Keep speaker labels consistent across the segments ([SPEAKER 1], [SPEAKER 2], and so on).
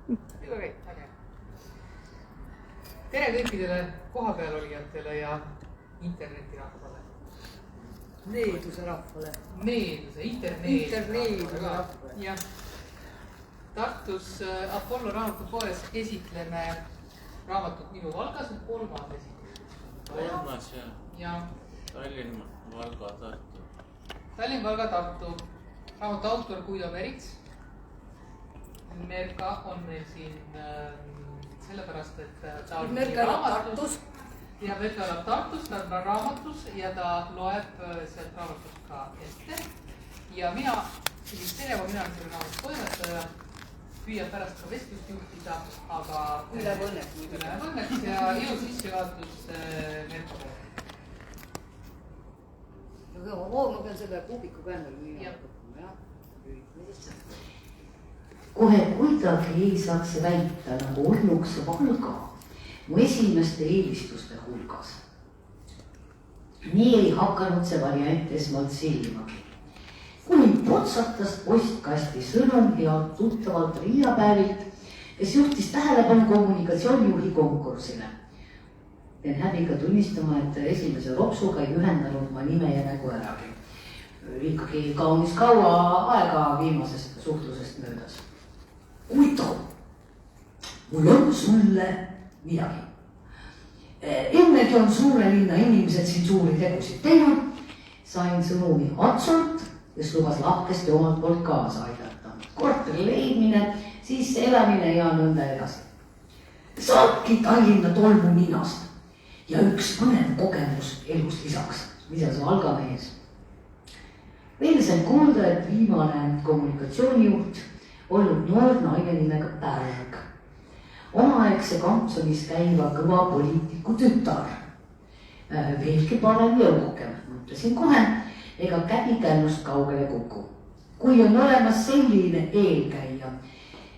[SPEAKER 1] Okei, äge. Tere kõikidele kohapeal olijatele ja internetirahvale.
[SPEAKER 2] Needuse rahvale.
[SPEAKER 1] Interneeduse rahvale. Ja Tartus Apollo raamatupoes esitleme raamatut Minu Valgas, kolmas esitlus.
[SPEAKER 3] Kolmas
[SPEAKER 1] ja
[SPEAKER 3] Tallinn, Valga, Tartu.
[SPEAKER 1] Tallinn, Valga, Tartu. Raamatu autor Guido Merits. Merka on meil siin sellepärast, et ta on
[SPEAKER 2] Merka elab Tartus.
[SPEAKER 1] Ja Merka elab Tartus, ta on raamatus ja ta loeb sealt raamatust ka ette. Ja mina olen selle raamatu toimetaja, püüab pärast ka vestlust juhtida, aga
[SPEAKER 2] Üle õnneks
[SPEAKER 1] ja jõu sissejuhatus Merka poole.
[SPEAKER 2] Ma pean selle kuubiku käänel minna.
[SPEAKER 4] Kohe kuidagi ei saaks väita, nagu olnuks Valga mu esimeste eelistuste hulgas. Nii ei hakanud see variant esmalt silmagi. Kuni potsatas postkasti sõnum head tuttavalt Riia Päevilt, kes juhtis tähelepanu kommunikatsioonijuhi konkursile. Teen häbiga tunnistama, et esimese ropsuga ei ühendanud ma nime ja nägu äragi. Ikkagi kaunis kaua aega viimasest suhtlusest möödas. Guido, mul on sulle midagi. Ennegi on suure linna inimesed siin suuri tegusid teinud. Sain sõnumi Hatsult, kes lubas lahkesti omalt poolt kaasa aidata. Korteri leidmine, siis elamine ja nõnda edasi. Saadki Tallinna tolmu ninast ja üks põnev kogemus elus lisaks, lisas Valga mees. Veel sain kuulda, et viimane kommunikatsioonijuht olnud noor naine nimega Pärg. Omaaegse kampsunis käiva kõva poliitiku tütar. Veelgi parem ja uhkem, mõtlesin kohe, ega käbikännust kaugele kuku. Kui on olemas selline eelkäija,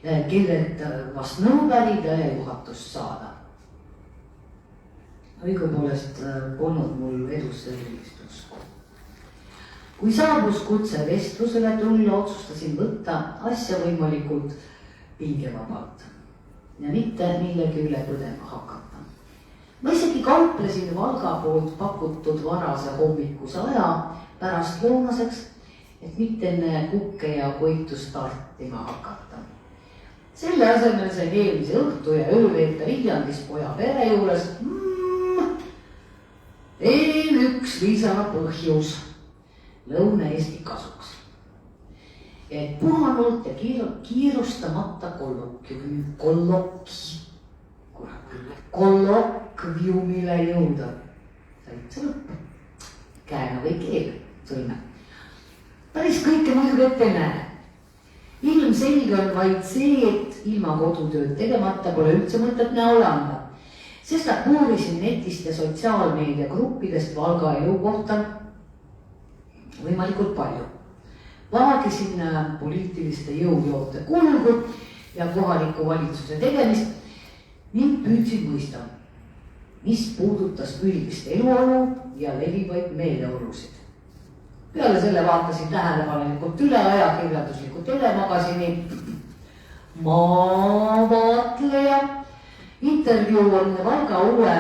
[SPEAKER 4] kellelt vast nõu pärida ja juhatust saada. Õigupoolest polnud mul edus eelistus. Kui saabus kutse vestlusele tulla, otsustasin võtta asja võimalikult pingevabalt ja mitte millegi üle põdema hakata. Ma isegi kauplesin Valga poolt pakutud varase hommikuse aja pärast lõunaseks, et mitte enne kukke ja koitu startima hakata. Selle asemel sain eelmise õhtu ja ööveeta Viljandis poja pere juures veel üks lisapõhjus Lõuna-Eesti kasuks. Et puhanult ja kiirustamata kollokviumile jõuda. Said see lõpp. Käena või keel sõime. Päris kõike muidugi ette näe. Ilmselge on vaid see, et ilma kodutööd tegemata pole üldse mõtet näole anda. Sest uurisin netist ja sotsiaalmeedia gruppidest Valga elu kohta võimalikult palju. Vaagisin poliitiliste jõujoote kulgu ja kohaliku valitsuse tegemist ning püüdsin mõista, mis puudutas üldist eluolu ja levivaid meeleolusid. Peale selle vaatasin tähelepanelikult üle ajakirjandusliku telemagasini Maavaatleja intervjuu on Valga uue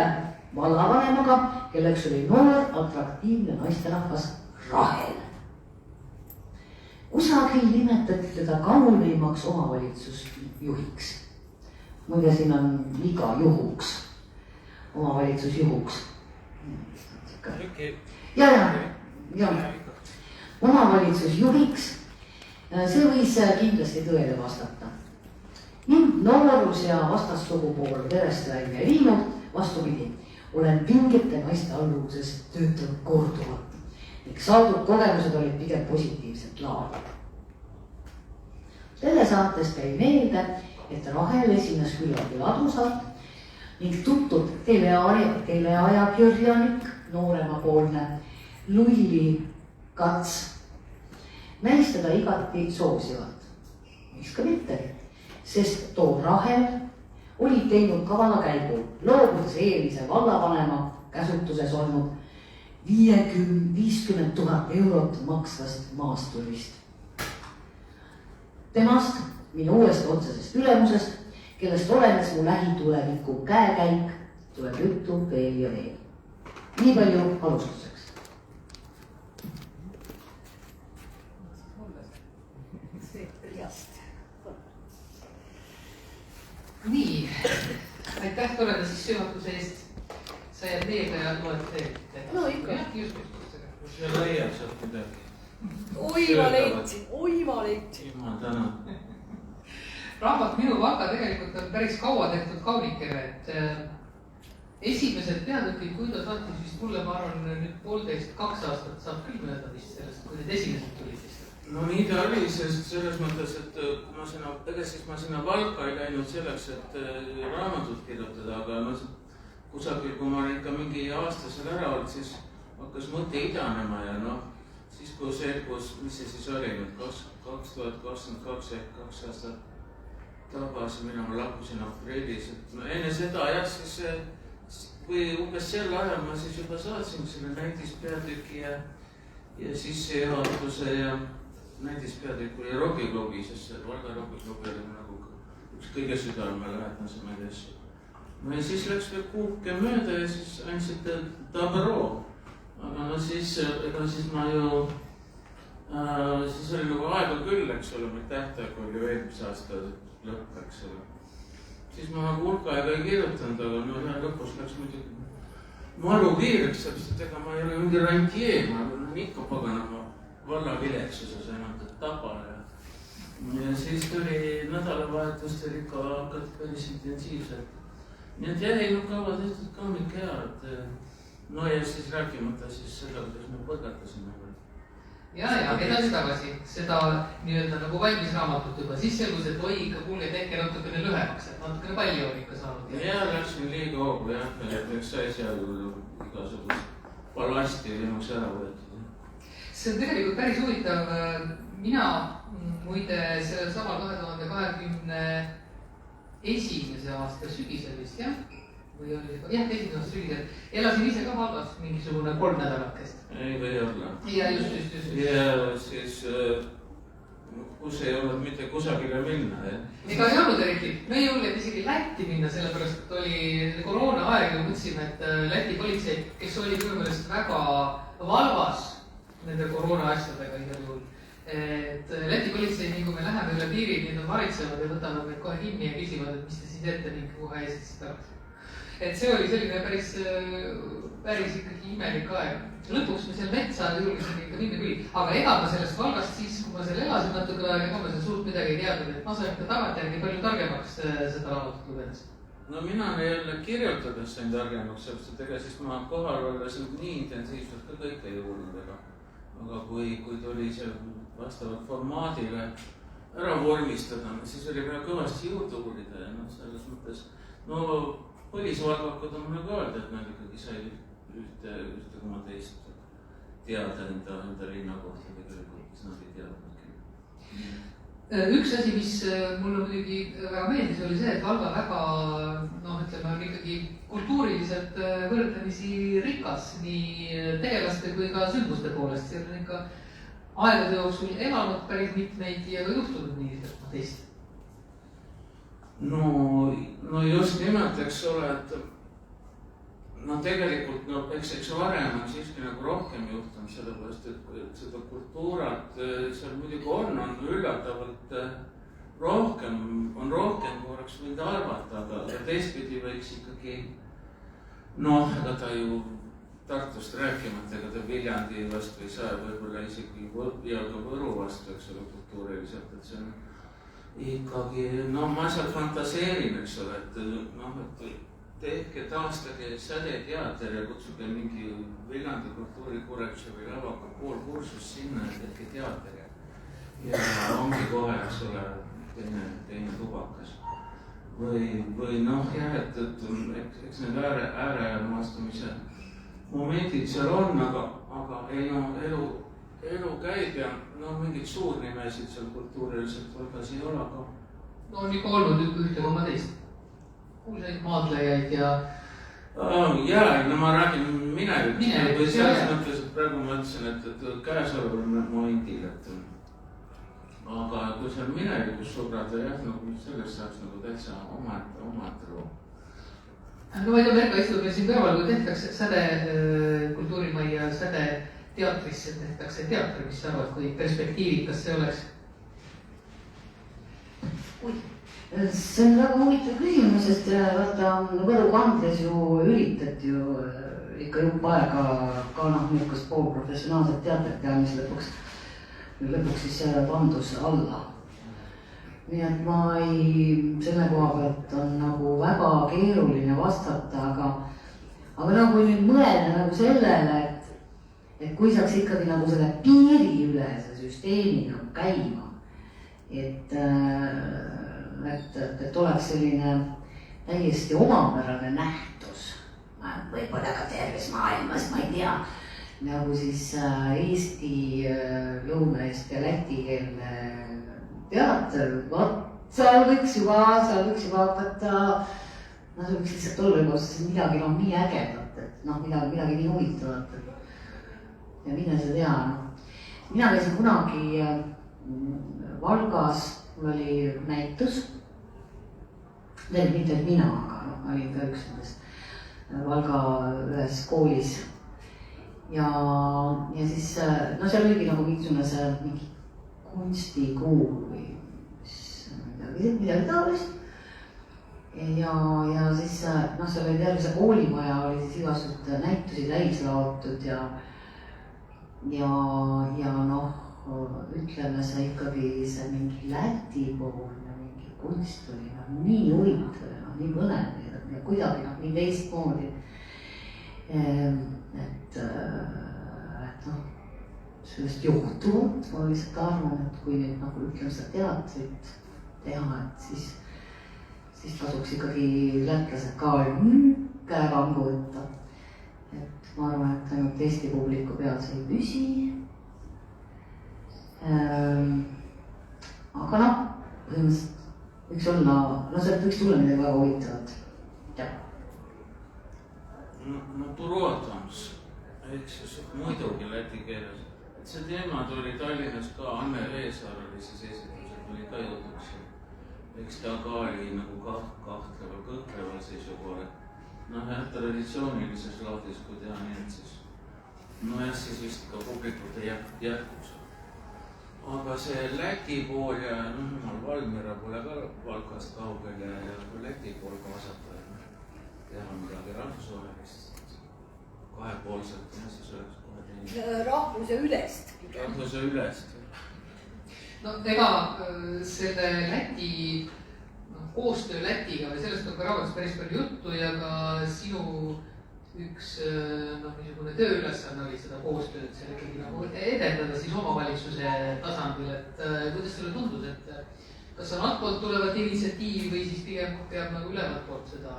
[SPEAKER 4] vallavanemaga, kelleks oli noor, atraktiivne naisterahvas Rahel. Kusagil nimetati teda kauneimaks omavalitsusjuhiks. Muide, siin on iga juhuks. Omavalitsusjuhuks. Ja. Omavalitsusjuhiks. See võis kindlasti tõele vastata. Ning noorus ja vastassugupool verest välja viinud, vastupidi, olen pingete naiste alluvuses töötanud korduvalt. Saadud kogemused olid pigem positiivselt laadi. Telesaatest käi meelde, et Rahel esines küllalt ladusalt ning tuttud teleajakirjanik, nooremapoolne Lulli Kats näis teda igati soosivat. Miks ka mitte, sest too Rahel oli teinud kavala käigu, loobudes eelmise vallavanema käsutuses olnud 50 000 eurot maksvast maasturist. Temast, minu uuest otsesest ülemusest, kellest olenes mu lähituleviku käekäik, tuleb juttu veel ja veel. Nii palju alustuseks.
[SPEAKER 1] Nii, aitäh toreda sissejuhatuse eest. Sa jääd meelde ja loed veel.
[SPEAKER 2] No ikka.
[SPEAKER 1] Just.
[SPEAKER 3] See leiab sealt midagi.
[SPEAKER 2] Oi ma leidsin.
[SPEAKER 3] Jumal tänan.
[SPEAKER 1] Raamat Minu Valga tegelikult on päris kaua tehtud kaunikene, et esimesed peatükid, kui ta saatis vist mulle, ma arvan, nüüd 1,5–2 aastat saab küll mööda vist sellest, kui need esimesed tulid vist.
[SPEAKER 3] No nii ta oli, sest selles mõttes, et ma sinna Valka ei läinud selleks, et raamatut kirjutada, aga no kusagil, kui ma olin ikka mingi aasta seal ära olnud, siis hakkas mõte idanema ja noh, siis kui selgus, mis see siis oli nüüd 2022 ehk 2 aastat tagasi, mina lahkusin aprillis, et no enne seda jah, siis kui umbes sel ajal ma siis juba saatsin selle näidispeatüki ja sissejuhatuse ja näidispeatükk oli Rocki-klubi, sest see Valga Rocki-klubi oli nagu üks kõige südamelähedasemaid asju. No ja siis läks veel kuuke mööda ja siis andsite Dabro. Aga no siis, ega siis ma ju, siis oli nagu aega küll, eks ole, meil tähtaeg oli eelmise aasta lõpp, eks ole. Siis ma nagu hulka aega ei kirjutanud, aga no lõpus läks muidugi maru kiireks, sest ega ma ei ole mingi rantjee, ma olen ikka paganama vallaviletsuses ainult tapa ja siis tuli nädalavahetustel ikka hakati päris intensiivselt. Nii et jäi ju kaua tehtud kaamik hea, et no ja siis rääkimata siis seda, kuidas me põrgatasime.
[SPEAKER 1] Ja edasi tagasi seda nii-öelda nagu valmis raamatut juba, siis selgus, et oi ikka kuulge tehke natukene lühemaks, et natukene palju on ikka saanud.
[SPEAKER 3] Ja läksin liiga hoogu jah, et eks sai seal igasugust ballasti ilmaks ära võetud.
[SPEAKER 1] See on tegelikult päris huvitav. Mina muide sellel samal 2021. aasta sügisel vist jah? Või oli see, jah, esimene aasta sügisel. Elasin ise ka Valgas mingisugune 3 nädalakest.
[SPEAKER 3] Ei või olla.
[SPEAKER 1] Ja just.
[SPEAKER 3] Ja siis, kus ei olnud mitte kusagile minna, jah?
[SPEAKER 1] Ega ei olnud eriti. Me ei julgenud isegi Lätti minna, sellepärast, et oli koroona aeg ja mõtlesime, et Läti politsei, kes oli minu meelest väga valvas nende koroona asjadega igal juhul. Et Läti politsei, nii kui me läheme üle piiri, need on varitsevad ja võtavad meid kohe kinni ja küsivad, et mis te siis ette ning kohe eesitsi tagasi. Et see oli selline päris ikkagi imelik aeg. Lõpuks me seal metsa julgesime ikka minna küll. Aga ega ma sellest Valgast siis, kui ma seal elasin natuke aeg, ega ma seal suurt midagi ei teadnud, et ma sain ka tagantjärgi palju targemaks seda raamatut lugedes.
[SPEAKER 3] No mina jälle kirjutades sain targemaks, sest ega siis ma kohal olles nii intensiivselt ka kõike ei kuulnud. Aga kui tuli see vastavalt formaadile ära vormistada, siis oli väga kõvasti juurde uurida ja selles mõttes, põlisvalgakad on mulle ka öelda, et nad ikkagi sai ühte koma teist teada enda linna kohta tegelikult, mis nad ei teadnudki.
[SPEAKER 1] Üks asi, mis mulle muidugi väga meeldis, oli see, et Valga väga, ütleme, on ikkagi kultuuriliselt võrdlemisi rikas nii tegelaste kui ka sündmuste poolest. See on ikka aegade jooksul elanud päris mitmeid ja ka juhtunud nii teist.
[SPEAKER 3] No just nimelt, eks ole, et tegelikult, eks varem on siiski nagu rohkem juhtunud, sellepärast, et seda kultuurat seal muidugi on üllatavalt rohkem, kui oleks võinud arvata, aga teistpidi võiks ikkagi, ega ta ju Tartust rääkimata, ega ta Viljandi vastu ei saa, võib-olla isegi ja ka Võru vastu, eks ole, kultuuriliselt, et see on ikkagi, ma seal fantaseerin, eks ole, et tehke taastage Sädeteater ja kutsuge mingi Viljandi kultuurikuretuse või lavaka poolkursus sinna ja tehke teater ja ongi kohe, eks ole, teine tubakas. Või jah, et eks need ääremaastumise momendid seal on, aga ei elu käib ja mingid suurnimesid seal kultuuriliselt Valgas ei ole, aga
[SPEAKER 1] on ikka olnud 1,2. Kuulsaid maadlejaid ja...
[SPEAKER 3] ma räägin minevikust, või selles mõttes, et praegu ma ütlesin, et käesoleval momendil, et aga kui seal minevikus sõbrad ja jah, nagu sellest saaks nagu täitsa omaette loo.
[SPEAKER 1] No ma ei tea, Merka istub meil siin kõrval, kui tehtakse Säde kultuurimajja Säde teatrisse, tehtakse teatri, mis sa arvad, kui perspektiivid, kas see oleks?
[SPEAKER 4] See on väga huvitav küsimus, sest vaata Võru kandris ju üritati ju ikka jupp aega ka niisugust poolprofessionaalset teatrit teha, mis lõpuks siis pandus alla. Nii et ma selle koha pealt on nagu väga keeruline vastata, aga nagu nüüd mõelda nagu sellele, et kui saaks ikkagi nagu selle piiriülese süsteemi nagu käima, et oleks selline täiesti omapärane nähtus, võib-olla ka terves maailmas, ma ei tea, nagu siis Eesti lõunaeest ja lätikeelne teater, seal võiks juba hakata, see võiks lihtsalt olla juba midagi nii ägedat, et midagi nii huvitavat, ja mine sa tea. Mina käisin kunagi Valgas, mul oli näitus, mitte mina, aga olin ka üks nendest Valga ühes koolis ja siis seal oligi nagu mingi kunstikuu või midagi taolist ja siis seal oli terve see koolimaja oli siis igasugused näitusi täis laotud ja ütleme see ikkagi see mingi Läti poolne mingi kunst oli nii huvitav ja nii põnev ja kuidagi nii teistmoodi. Et sellest juhtuvalt ma lihtsalt arvan, et kui nüüd ütleme seda teatrit teha, et siis tasuks ikkagi lätlased ka käevangu võtta. Et ma arvan, et ainult Eesti publiku peal see ei püsi. Aga põhimõtteliselt võiks olla, sealt võiks tulla midagi väga huvitavat.
[SPEAKER 3] Turotams, ehk siis muidugi läti keeles. Et see teema tuli Tallinnas ka, Anne Veesaar oli siis esitusel, tuli ka jutuks. Eks ta ka oli nagu kahtleval, kõhkleval seisukohal. Jah, traditsioonilises lahdis, kui teha nii, et siis siis vist ka publikute jätkus. Aga see Läti pool ja Valmiera pole ka Valkast kaugel ja kui Läti pool kaasata teha midagi rahvusvahelist, kahepoolselt, siis oleks kohe teine.
[SPEAKER 2] Rahvuse ülest.
[SPEAKER 3] Rahvuse ülest.
[SPEAKER 1] No ega selle Läti, koostöö Lätiga või sellest on ka raamatus päris palju juttu ja ka sinu üks niisugune tööülesanne oli seda koostööd seal ikkagi edendada siis omavalitsuse tasandil, et kuidas sulle tundus, et kas on altpoolt tulevat initsiatiivi või siis pigem peab ülevalt poolt seda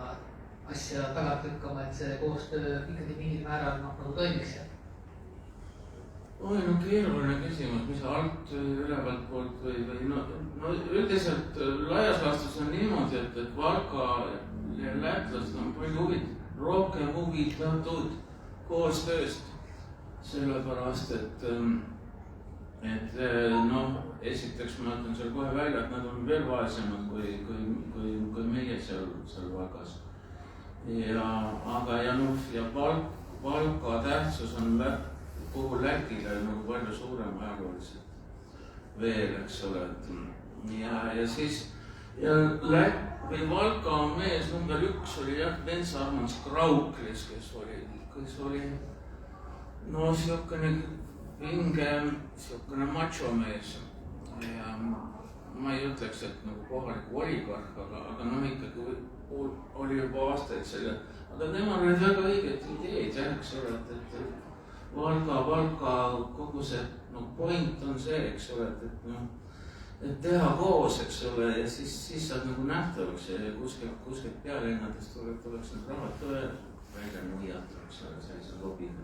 [SPEAKER 1] asja tagant lükkama, et see koostöö ikkagi mingil määral nagu toimiks seal?
[SPEAKER 3] Keeruline küsimus, mis alt ülevalt poolt või üldiselt laias laastus on niimoodi, et Valka ja lätlased on palju rohkem huvitatud koostööst, sellepärast et esiteks ma ütlen seal kohe välja, et nad on veel vaesemad kui meie seal Valkas. Ja Valka tähtsus on puhul Lätile nagu palju suurem ajalooliselt veel, eks ole, ja siis Valka mees number 1 oli Vents Armand Krauklis, kes oli siukene vinge, siukene macho mees ja ma ei ütleks, et nagu kohalik oligarh, aga ikkagi oli juba aastaid selle, aga temal olid väga õiged ideed, eks ole, et Valka kogu see point on see, eks ole, et teha koos, eks ole, ja siis saad nagu nähtavaks ja kuskilt pealinnadest tuleks need rahad tõe välja nuiata, eks ole, sellise lobiga.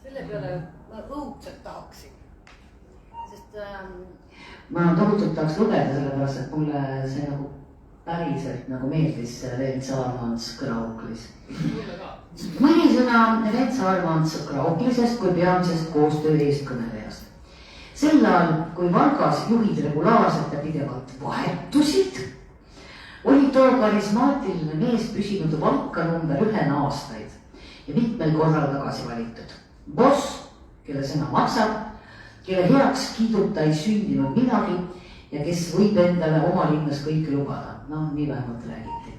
[SPEAKER 2] Selle peale ma õudselt tahaksin, sest
[SPEAKER 4] ma tohutult tahaks lugeda, sellepärast, et mulle see nagu päriselt nagu meeldis Vents Armand Krauklis. Mõni sõna Vents Armand Krauklisest kui peamisest koostöö eestkõnelejast. sel ajal, kui Valgas juhid regulaarselt ja pidevalt vahetusid, oli too karismaatiline mees püsinud Valka number 1 aastaid ja mitmel korral tagasi valitud. Boss, kelle sõna maksab, kelle heaks kiiduta ei sündinud midagi ja kes võib endale oma linnas kõike lubada. Nii vähemalt räägiti.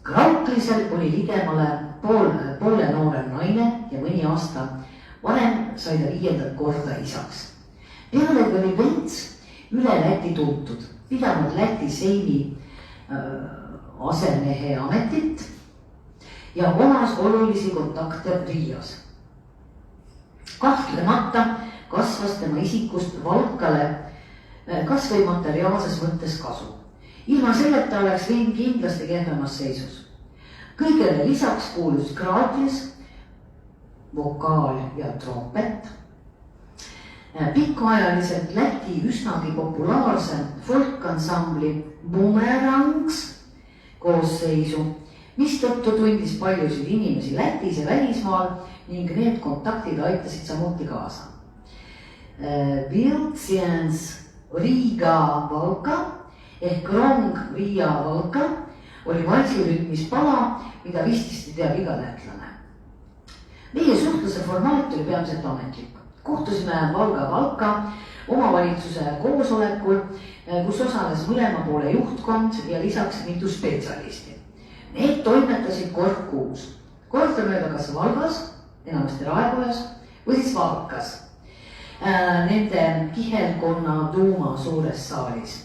[SPEAKER 4] Krauklisel oli ligemale poole noorem naine ja mõni aasta vanem sai ta 5. korda isaks. Pealegi oli Vents üle Läti tuntud, pidanud Läti seimi asemehe ametit ja omas olulisi kontakte Riias. Kahtlemata kasvas tema isikust Valkale kas või materiaalses mõttes kasu. Ilma selleta oleks linn kindlasti kehvemas seisus. Kõigele lisaks kuulus kraadlis, vokaal ja trompet. Pikaajaliselt Läti üsnagi populaarse folkansambli Bumerangs koosseisu, mistõttu tundis paljusid inimesi Lätis ja välismaal ning need kontaktid aitasid samuti kaasa. Viltsiens Riga Valka ehk rong Riia Valka oli valsirütmis pala, mida vististi teab iga lätlane. Meie suhtluse formaat oli peamiselt ametlik. Kohtusime Valga omavalitsuse koosolekul, kus osales mõlema poole juhtkond ja lisaks mitu spetsialisti. Need toimetasid kord kuus. Kordamööda kas Valgas, enamasti Raekojas, või siis Valkas, nende kihelkonna tuuma suures saalis.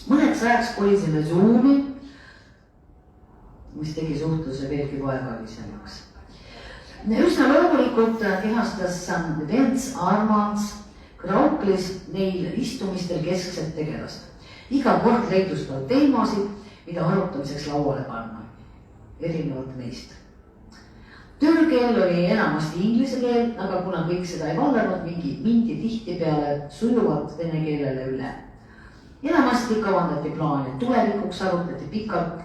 [SPEAKER 4] Mõneks ajaks kolisime Zoomi, mis tegi suhtluse veelgi vaevalisemaks. Üsna loomulikult kehastas Vents Armands Krauklis neil istumistel keskset tegelast. Iga kord leidus tal teemasid, mida arutamiseks lauale panna, erinevalt meist. Töökeel oli enamasti inglise keel, aga kuna kõik seda ei vallanud, mindi tihti peale sujuvalt vene keelele üle. Enamasti kavandati plaane tulevikuks, arutati pikalt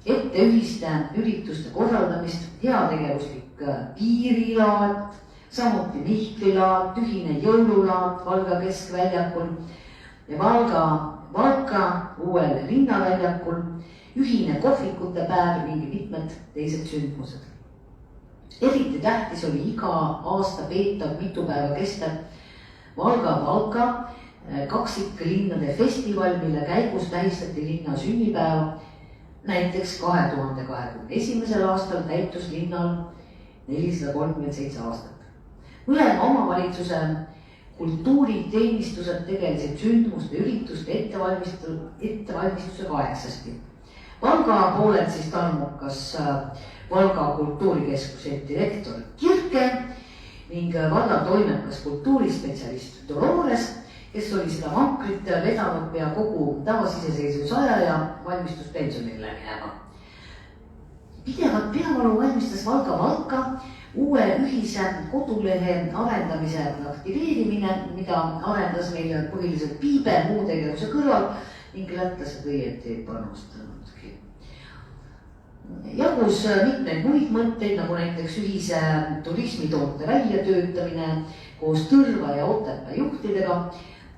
[SPEAKER 4] ette ühiste ürituste korraldamist, heategevuslik piirilaat, samuti Mihklilaat, ühine jõululaat Valga keskväljakul ja Valka uuel linnaväljakul, ühine kohvikute päev ning mitmed teised sündmused. Eriti tähtis oli iga aasta peetav mitu päeva kestev Valka kaksiklinnade festival, mille käigus tähistati linna sünnipäeva. Näiteks 2021. aastal täitus linnal 437 aastat. Mõlema omavalitsuse kultuuriteenistused tegelesid sündmuste ürituste ettevalmistusega aegsasti. Valga pooled siis talmukas Valga kultuurikeskuse direktor Kirke ning valla toimekas kultuurispetsialist Dolores, kes oli seda vankrit vedanud pea kogu taasiseseisvusaja ja valmistus pensionile minema. Pidevat peavalu valmistas Valka uue ühise kodulehe arendamise aktiveerimine, mida arendas meil põhiliselt Piibe muu tegevuse kõrval ning lätlased õieti ei panustanudki. Jagus mitmeid muid mõtteid, nagu näiteks ühise turismitoote väljatöötamine koos Tõrva ja Otepää juhtidega.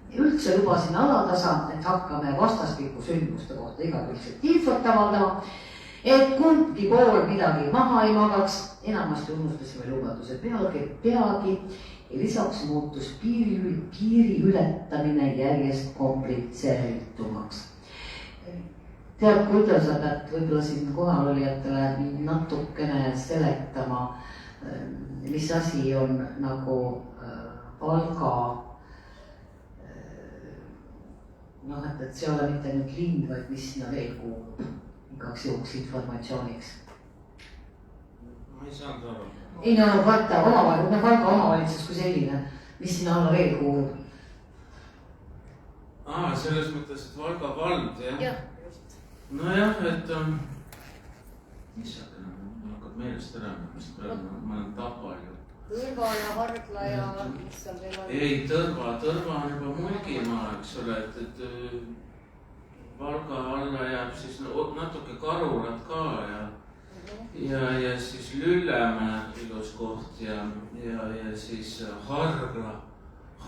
[SPEAKER 4] Üldse lubasin alatasa, et hakkame vastastikku sündmuste kohta igakülgselt infot avaldama, et kumbki pool midagi maha ei magaks. Enamasti unustasime lubaduse peagi ja lisaks muutus piiri ületamine järjest komplitseeritumaks. Tead, kuidas sa pead võib-olla siin kohalolijatele natukene seletama, mis asi on nagu Valga, et see ole mitte nüüd linn, vaid mis sinna veel kuulub, igaks juhuks informatsiooniks.
[SPEAKER 3] Ma ei saanud aru.
[SPEAKER 4] Ei no Valga omavalitsus kui selline, mis sinna alla veel kuulub.
[SPEAKER 3] Selles mõttes, et Valga vald, jah?
[SPEAKER 2] Jah, just.
[SPEAKER 3] Nojah, et missakene, ma hakkad meelest ära, ma olen Tapal ju.
[SPEAKER 2] Tõrva ja Hardla ja mis seal veel on?
[SPEAKER 3] Ei, Tõrva on juba Mulgimaa, eks ole, et Valga alla jääb siis natuke Karulat ka ja siis Lüllemäe ilus koht ja siis Hargla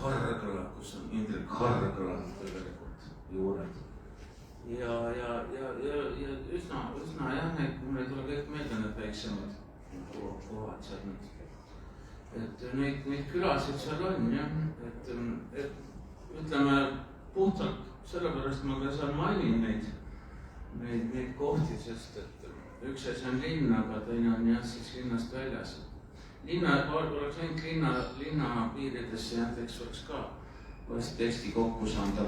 [SPEAKER 3] Harkõla, kus on Indrek Harkõla tegelikult juured. Ja üsna jah, mul ei tule kõik meelde need väiksemad kohad seal nüüd. Et neid külasid seal on jah, et ütleme puhtalt sellepärast ma ka seal mainin neid kohti, sest et üks asi on linn, aga teine on jah siis linnast väljas. Oleks ainult linna piiridesse näiteks oleks ka vast teksti kokku saanud,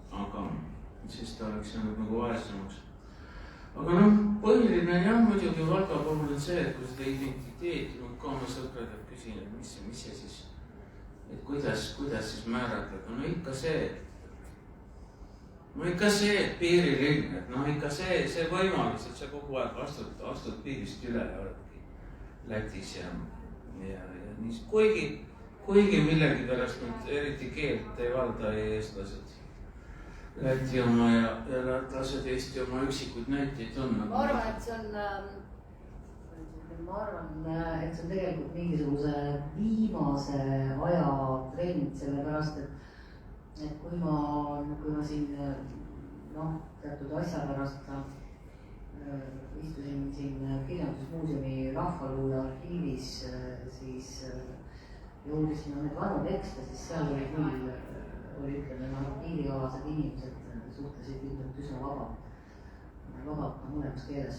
[SPEAKER 3] aga siis ta oleks jäänud nagu vaesemaks. Aga põhiline jah muidugi Valga puhul on see, et kui seda identiteeti ka oma sõpradelt küsin, et mis see siis, et kuidas siis määratleda, ikka see, et piirilinn, et ikka see võimalus, et sa kogu aeg astud piirist üle ja oledki Lätis ja nii, kuigi millegi pärast nüüd eriti keelt ei valda ei eestlased. Läti oma ja lätlased Eesti oma üksikuid näiteid on.
[SPEAKER 2] Ma arvan, et see on tegelikult mingisuguse viimase aja trend, sellepärast, et kui ma siin teatud asja pärast istusin siin Kirjandusmuuseumi rahvaluule arhiivis, siis jõudis sinna need vanu tekste, siis seal oli küll, piirialased inimesed suhtlesid ilmselt üsna vabalt mõlemas keeles.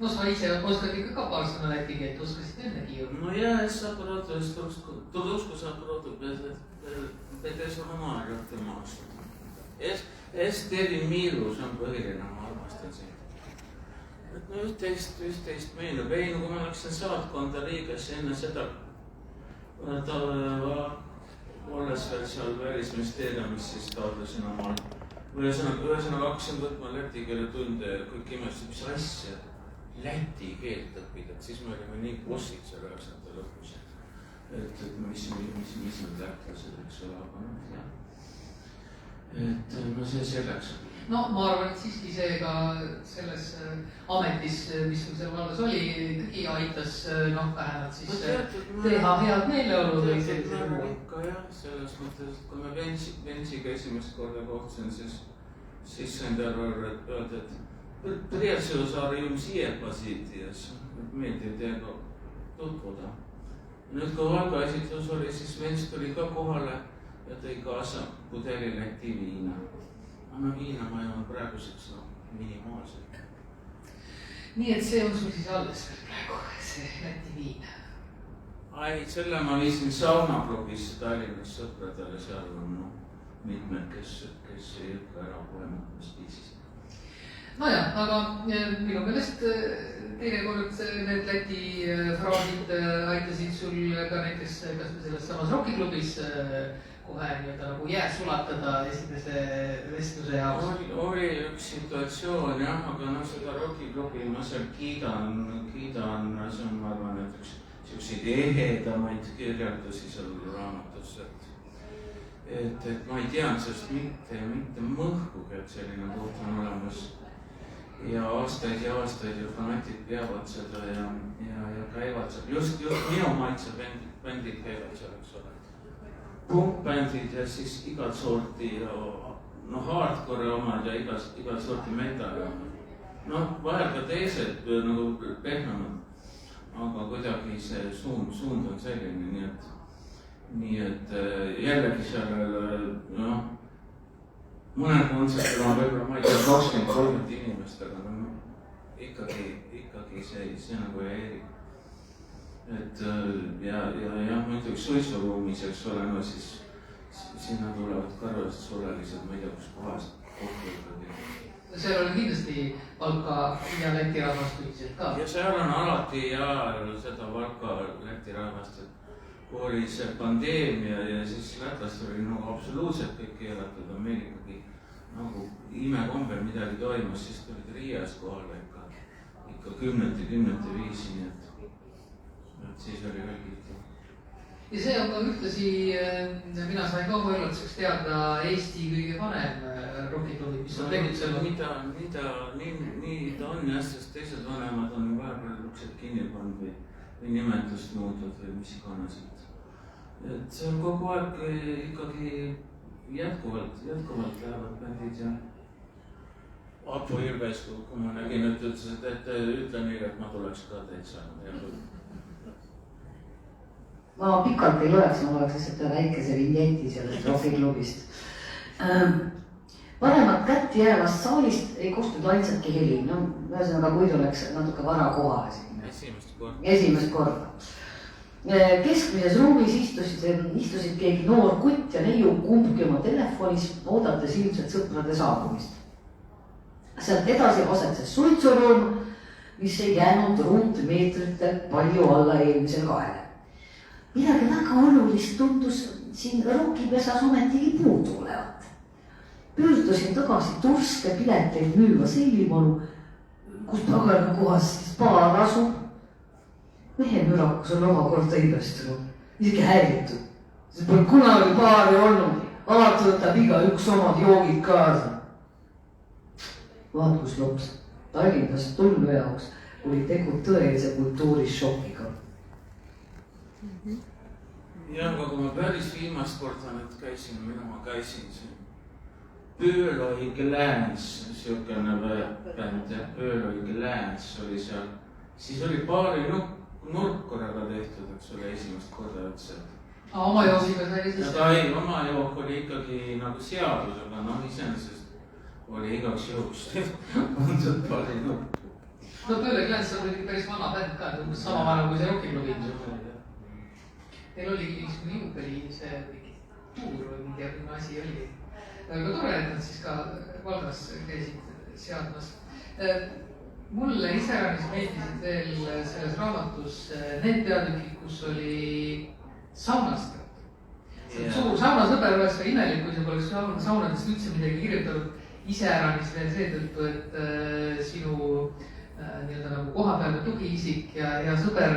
[SPEAKER 1] No sa ise oskad ikka ka paar sõna läti keelt, oskasid ennegi ju.
[SPEAKER 3] No ja saprotu, Tudusku saprotu, pedes oma rohkemaast. Esteri Miilus on põhiline, ma armastan siin. Et üht-teist meenub. Ei, kui ma läksin saatkonda Riigasse enne seda, olles veel seal Välisministeeriumis, siis taotlesin omal. Ühesõnaga hakkasin võtma läti keele tunde ja kõik imestasid, mis asja läti keelt õppida. Siis me olime nii bossid seal 9. lõpus. Et mis need lätlased, eks ole, aga jah. Et see selleks.
[SPEAKER 1] No ma arvan, et siiski see ka selles ametis, mis sul seal vallas oli, ikkagi aitas vähemalt siis teha head meeleolu või sellised muu.
[SPEAKER 3] Ikka jah, selles mõttes, et kui me Ventsiga esimest korda kohtusin, siis sain terve öelda, et Prietselu saari jums Iepasiitias, et meeldib teiega tutvuda. Nüüd kui Valga esitlus oli, siis Vents tuli ka kohale ja tõi kaasa pudeli Läti viina. Aga viina ma joon praeguseks minimaalselt.
[SPEAKER 1] Nii et see on sul siis alles veel praegu, see Läti viin?
[SPEAKER 3] Ai, selle ma viisin saunaklubisse Tallinnas sõpradele, seal on mitmed, kes ei õppe ära poemast viisis.
[SPEAKER 1] Nojah, aga minu meelest teinekord need Läti fraasid aitasid sul ka näiteks kas või selles samas rockiklubis kohe nagu jääd sulatada esimese vestluse jaoks.
[SPEAKER 3] Oli üks situatsioon jah, aga seda rockiklubi ma seal kiidan, see on, ma arvan, et üks selliseid ehedamaid kirjeldusi seal raamatus, et ma ei tean sellest mitte mõhkugi, et selline koht on olemas. Ja aastaid ju fanatid peavad seda ja käivad seal, just minu maitse bändid käivad seal, eks ole. Punkbändid ja siis igat sorti hardcore omad ja igat sorti metal. Vahel ka teised nagu pehmemad, aga kuidagi see suund on selline, nii et jällegi sellel, mõnel kontseptil on võib-olla, ma ei tea, 20-30 inimest, aga ikkagi see nagu jäi. Et ja muidugi suitsuruumis, eks ole, siis sinna tulevad karvast sulelised, ma ei tea, kus kohast kokku ikkagi.
[SPEAKER 1] Seal on kindlasti Valka ja Läti rahvast üldiselt ka. Ja
[SPEAKER 3] seal on alati seda Valka Läti rahvast, et kui oli see pandeemia ja siis lätlast oli nagu absoluutselt kõik keelatud, on meil ikkagi nagu imekombel midagi toimus, siis tulid Riias kohale ikka kümnete viisi, nii et siis oli veel kiitu.
[SPEAKER 1] Ja see on ka ühtlasi, mina sain ka võrlatuseks teada Eesti kõige vanem rockiklubi, mis on tegutsenud.
[SPEAKER 3] Nii ta on jah, sest teised vanemad on vahepeal uksed kinni pannud või nimetust muutnud või mis iganes. et see on kogu aeg ikkagi jätkuvalt lähevad bändid ja Apo Ilves, kui ma nägin, et ütles, et ütle neile, et ma tuleks ka täitsa.
[SPEAKER 2] Ma pikalt ei loeks, ma oleks lihtsalt väikese vinjeti sellest rockiklubist. Paremat kätt jäävast saalist ei kostunud ainsatki heli. No, ühesõnaga, kui tuleks natuke vara kohale siin. Esimest korda. Keskmises ruumis istusid keegi noor kutt ja neiu kumbki oma telefonis, oodates ilmselt sõprade saabumist. Sealt edasi asetses suitsuruum, mis ei jäänud ruutmeetritel palju alla eelmisel kahele. Midagi väga olulist tundus siin rockipesas ometigi puudu olevat. Pöördusin tagasi turske pileteid müüva sellimalu, kus pagarna kohas siis baar asub. Mehe mürakus on omakorda imestunud, isegi häiritud. See pole kunagi baari olnud, alati võtab iga üks omad joogid kaasa. Vaat kus lops, Tallinnas tulnu jaoks oli tegu tõelise kultuurisšokiga.
[SPEAKER 3] Ja, aga kui ma päris viimast korda nüüd käisin, mida ma käisin siin Ööloi Glääns, siukene bänd, Ööloi Glääns oli seal, siis oli paari nurk korraga tehtud, eks ole, esimest korda üldse.
[SPEAKER 1] Oma joogiga sai siis?
[SPEAKER 3] Ei, oma jook oli ikkagi nagu seadus, aga noh, iseenesest oli igaks jõust pandud paari nurk.
[SPEAKER 1] No Ööloi Glääns oli päris vana bänd ka, sama vana kui see rockiklubi. Teil oli niisugune juubeli see tuur või mingi asi oli. Aga tore, et nad siis ka Valgas käisid seadmas. Mulle iseäranis meeldisid veel selles raamatus need peatükid, kus oli saunast. Suur saunasõber oleks ka imelik, kui see poleks saunadest üldse midagi kirjutanud. Iseäranis veel seetõttu, et sinu nagu kohapealne tugiisik ja hea sõber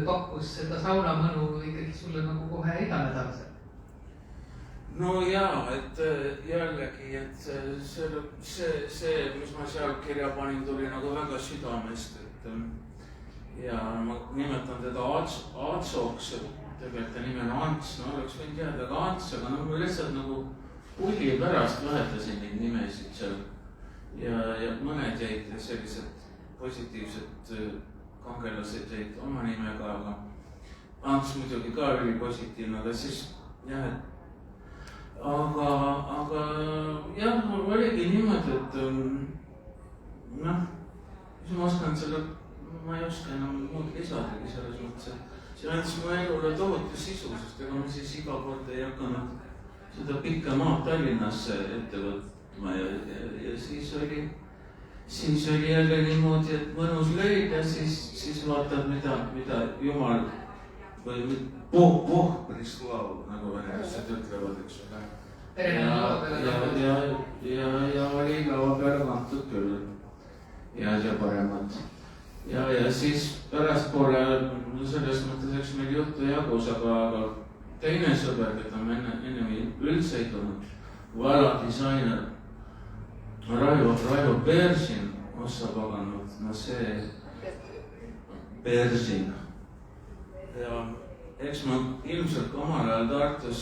[SPEAKER 1] pakkus seda saunamõnu ikkagi sulle nagu kohe iga nädalaselt.
[SPEAKER 3] No jaa, et jällegi, et see, mis ma seal kirja panin, tuli nagu väga südamest, ja ma nimetan teda Atsoks, tegelikult ta nimi on Ants, no oleks võinud jääda ka Ants, aga no ma lihtsalt nagu pulli pärast vahetasin neid nimesid seal ja mõned jäid sellised positiivsed kangelased jäid oma nimega, aga Ants muidugi ka oli positiivne, aga siis jah, et aga jah, oligi niimoodi, et noh, mis ma oskan selle, ma ei oska enam muud lisadagi selles mõttes, et see andis mu elule tohutu sisu, sest ega ma siis iga kord ei hakanud seda pikka maad Tallinnasse ette võtma ja siis oli jälle niimoodi, et mõnus löid ja siis vaatad, mida Jumal või Prislav, nagu venelased ütlevad, eks ole. Ja oli laua peale kantud küll. Ja paremad. Ja siis pärastpoole selles mõttes, eks meil juttu jagus, aga teine sõber, keda ma enne üldse ei tulnud, valadisainer Raivo Persin, ossa paganud, no see Persin. Ja eks ma ilmselt omal ajal Tartus,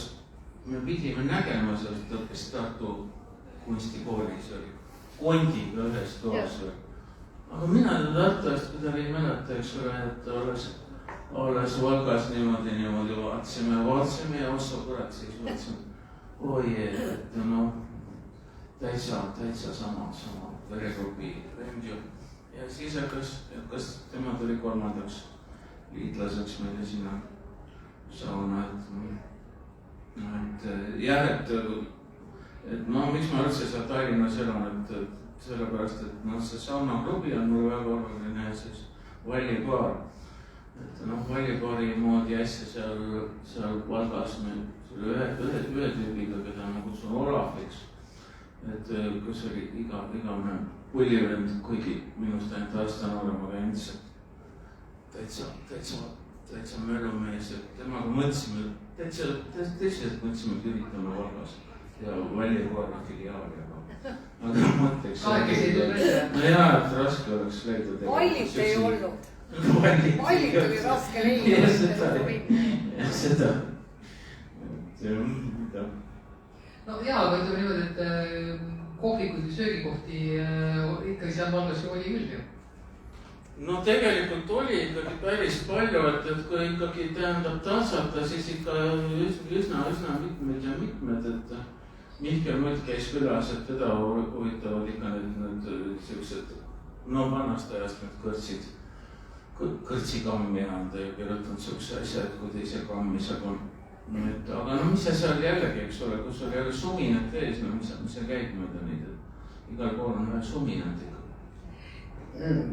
[SPEAKER 3] me pidime nägema sellest õppis Tartu kunstikoolis, oli kondiga ühes toas. Aga mina Tartust kuidagi ei mäleta, eks ole, et olles Valgas niimoodi vaatsime ja ossa kurat, siis mõtlesin, oi, et no täitsa sama veregrupi vend ju. Ja siis hakkas tema tuli kolmandaks liitlaseks meile sinna sauna, et jah, et no miks ma üldse seal Tallinnas elan, et sellepärast, et noh, see saunaklubi on mul väga oluline ja siis Vallibaar. Et noh, Vallibaari moodi asja seal Valgas meil ühe tüübiga, keda ma kutsun Olafiks, et kus oli igavene pullivend, kuigi minust ainult aasta nooremaga endiselt täitsa möölumees, et temaga mõtlesime, tõsiselt mõtlesime, et üritame Valgas ja Vallibaari filiaali, aga mõtleks.
[SPEAKER 1] Kahekesi ei tule välja.
[SPEAKER 3] No jaa, et raske oleks leida.
[SPEAKER 5] Vallit ei olnud.
[SPEAKER 3] Vallit
[SPEAKER 5] oli raske leida.
[SPEAKER 3] Ja seda.
[SPEAKER 1] no jaa, aga ütleme niimoodi, et kohvikuid või söögikohti ikkagi seal Valgas ju oli küll ju.
[SPEAKER 3] No tegelikult oli ikkagi päris palju, et kui ikkagi tähendab tansata, siis ikka üsna mitmed ja mitmed, et Mihkel Mõtt käis külas, et teda huvitavad ikka need sellised, no vanast ajast need kõrtsikammi on ta ju kirjutanud siukse asja, et kui ta ise kammis, aga no mis sa seal jällegi, eks ole, kus oli jälle suminat ees, no mis sa käid mööda neid, et igal pool on vähe suminat ikka.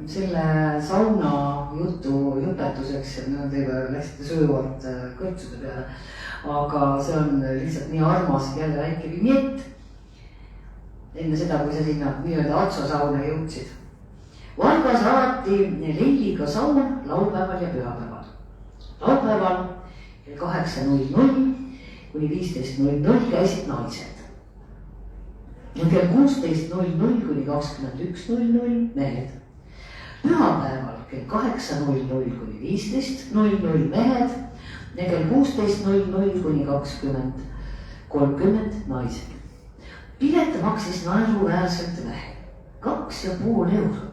[SPEAKER 2] Selle sauna jutu lõpetuseks, te läksite sujuvalt kõrtsude peale, aga see on lihtsalt nii armas jälle väike vinjett. Enne seda, kui sa sinna nii-öelda Atso sauna jõudsid. Valgas avati Lelliga saun laupäeval ja pühapäeval. Laupäeval kell 8.00 kuni 15.00 käisid naised. Ja kell 16.00 kuni 21.00 mehed. Pühapäeval kell 8.00 kuni 15.00 mehed ja kell 16.00 kuni 20.30 naised. Pilet maksis naeruväärselt vähe, 2,5 eurot.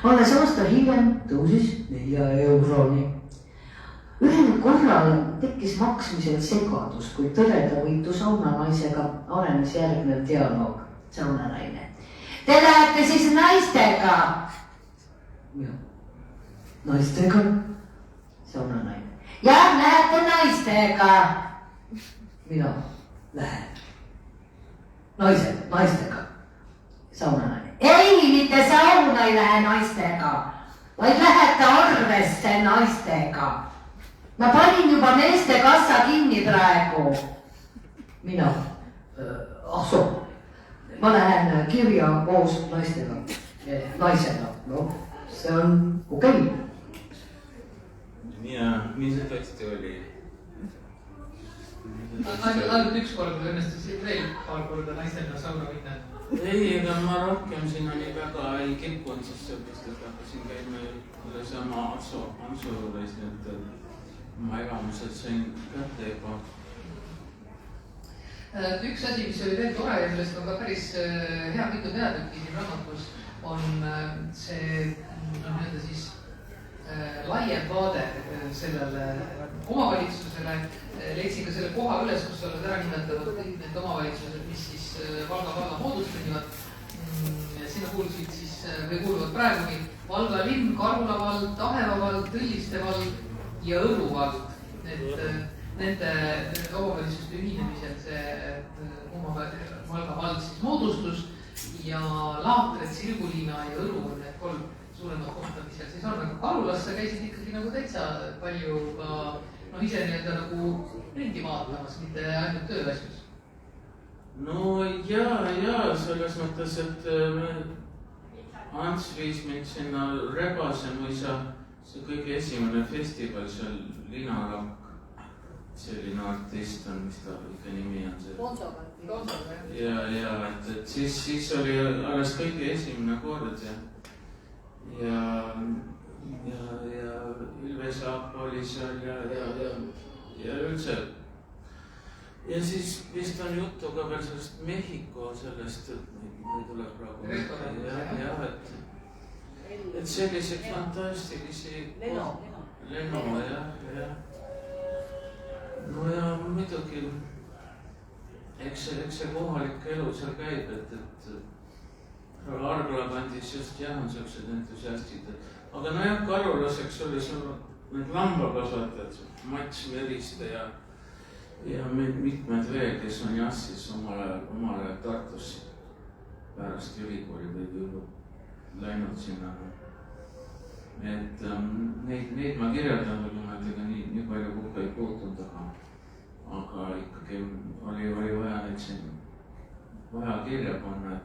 [SPEAKER 2] Alles aasta hiljem tõusis 4 euroni. Ühel korral tekkis maksmisel segadus, kui tõredavõitu saunanaisega arenes järgnev dialoog. Saunanaine. Te lähete siis naistega? Ja. Naistega? Saunanaine. Jah, lähete naistega. Mina lähen. Naistega. Saunanaine. Ei, mitte sauna ei lähe naistega, vaid lähete arvesse naistega. Ma panin juba meeste kassa kinni praegu. Mina, ma lähen kirja koos naistega, naisega, no see on okei.
[SPEAKER 3] Ja, nii see tõesti oli.
[SPEAKER 1] Ainult üks kord õnnestus veel paar korda naistena sauna minna.
[SPEAKER 3] Ei, ega ma rohkem sinna nii väga ei kippunud, sest sellepärast, et hakkasin käima sama Anso juures, nii et ma elamused sain kätte juba.
[SPEAKER 1] Üks asi, mis oli veel tore ja millest on ka päris hea mitu peatükki siin raamatus, on see nii-öelda siis laiem vaade sellele omavalitsusele. Leidsin ka selle koha üles, kus oled ära nimetanud kõik need omavalitsused, mis siis Valga valla moodustavad. Sinna kuulusid siis või kuuluvad praegugi Valga linn, Karula vald, Taheva vald, Tõlliste vald ja Õru vald. Nende omavalitsuste ühinemisel see Valga vald siis moodustus ja Laakred, Sirguliina ja Õru on need 3 suuremat kohta, mis seal siis on. Aga Karulasse käisid ikkagi nagu täitsa palju ka ise nii-öelda nagu ringi vaatamas, mitte ainult tööasjus.
[SPEAKER 3] No jaa, selles mõttes, et Ants viis mind sinna Rebasemõisa, see kõige esimene festival seal Linarakk, selline artist on, mis ta ikka nimi on see.
[SPEAKER 1] Tonsoga.
[SPEAKER 3] Ja, et siis oli alles kõige esimene kord ja Ilve Saap oli seal ja üldse. Ja siis vist on juttu ka veel sellest Mehhiko sellest, et ei tule praegu. Jah, et selliseid fantastilisi. Leno, jah. No ja muidugi, eks see kohalik elu seal käib, et Argla kandis just on sellised entusiastid. Aga nojah, Karulas, eks oli sul need lambakasvatajad, Mats Meriste ja mitmed veel, kes on siis omal ajal Tartus pärast ülikooli või läinud sinna. Et neid ma kirjeldan, kui ma tega nii palju kokku ei puutunud, aga ikkagi oli vaja neid siin vaja kirja panna,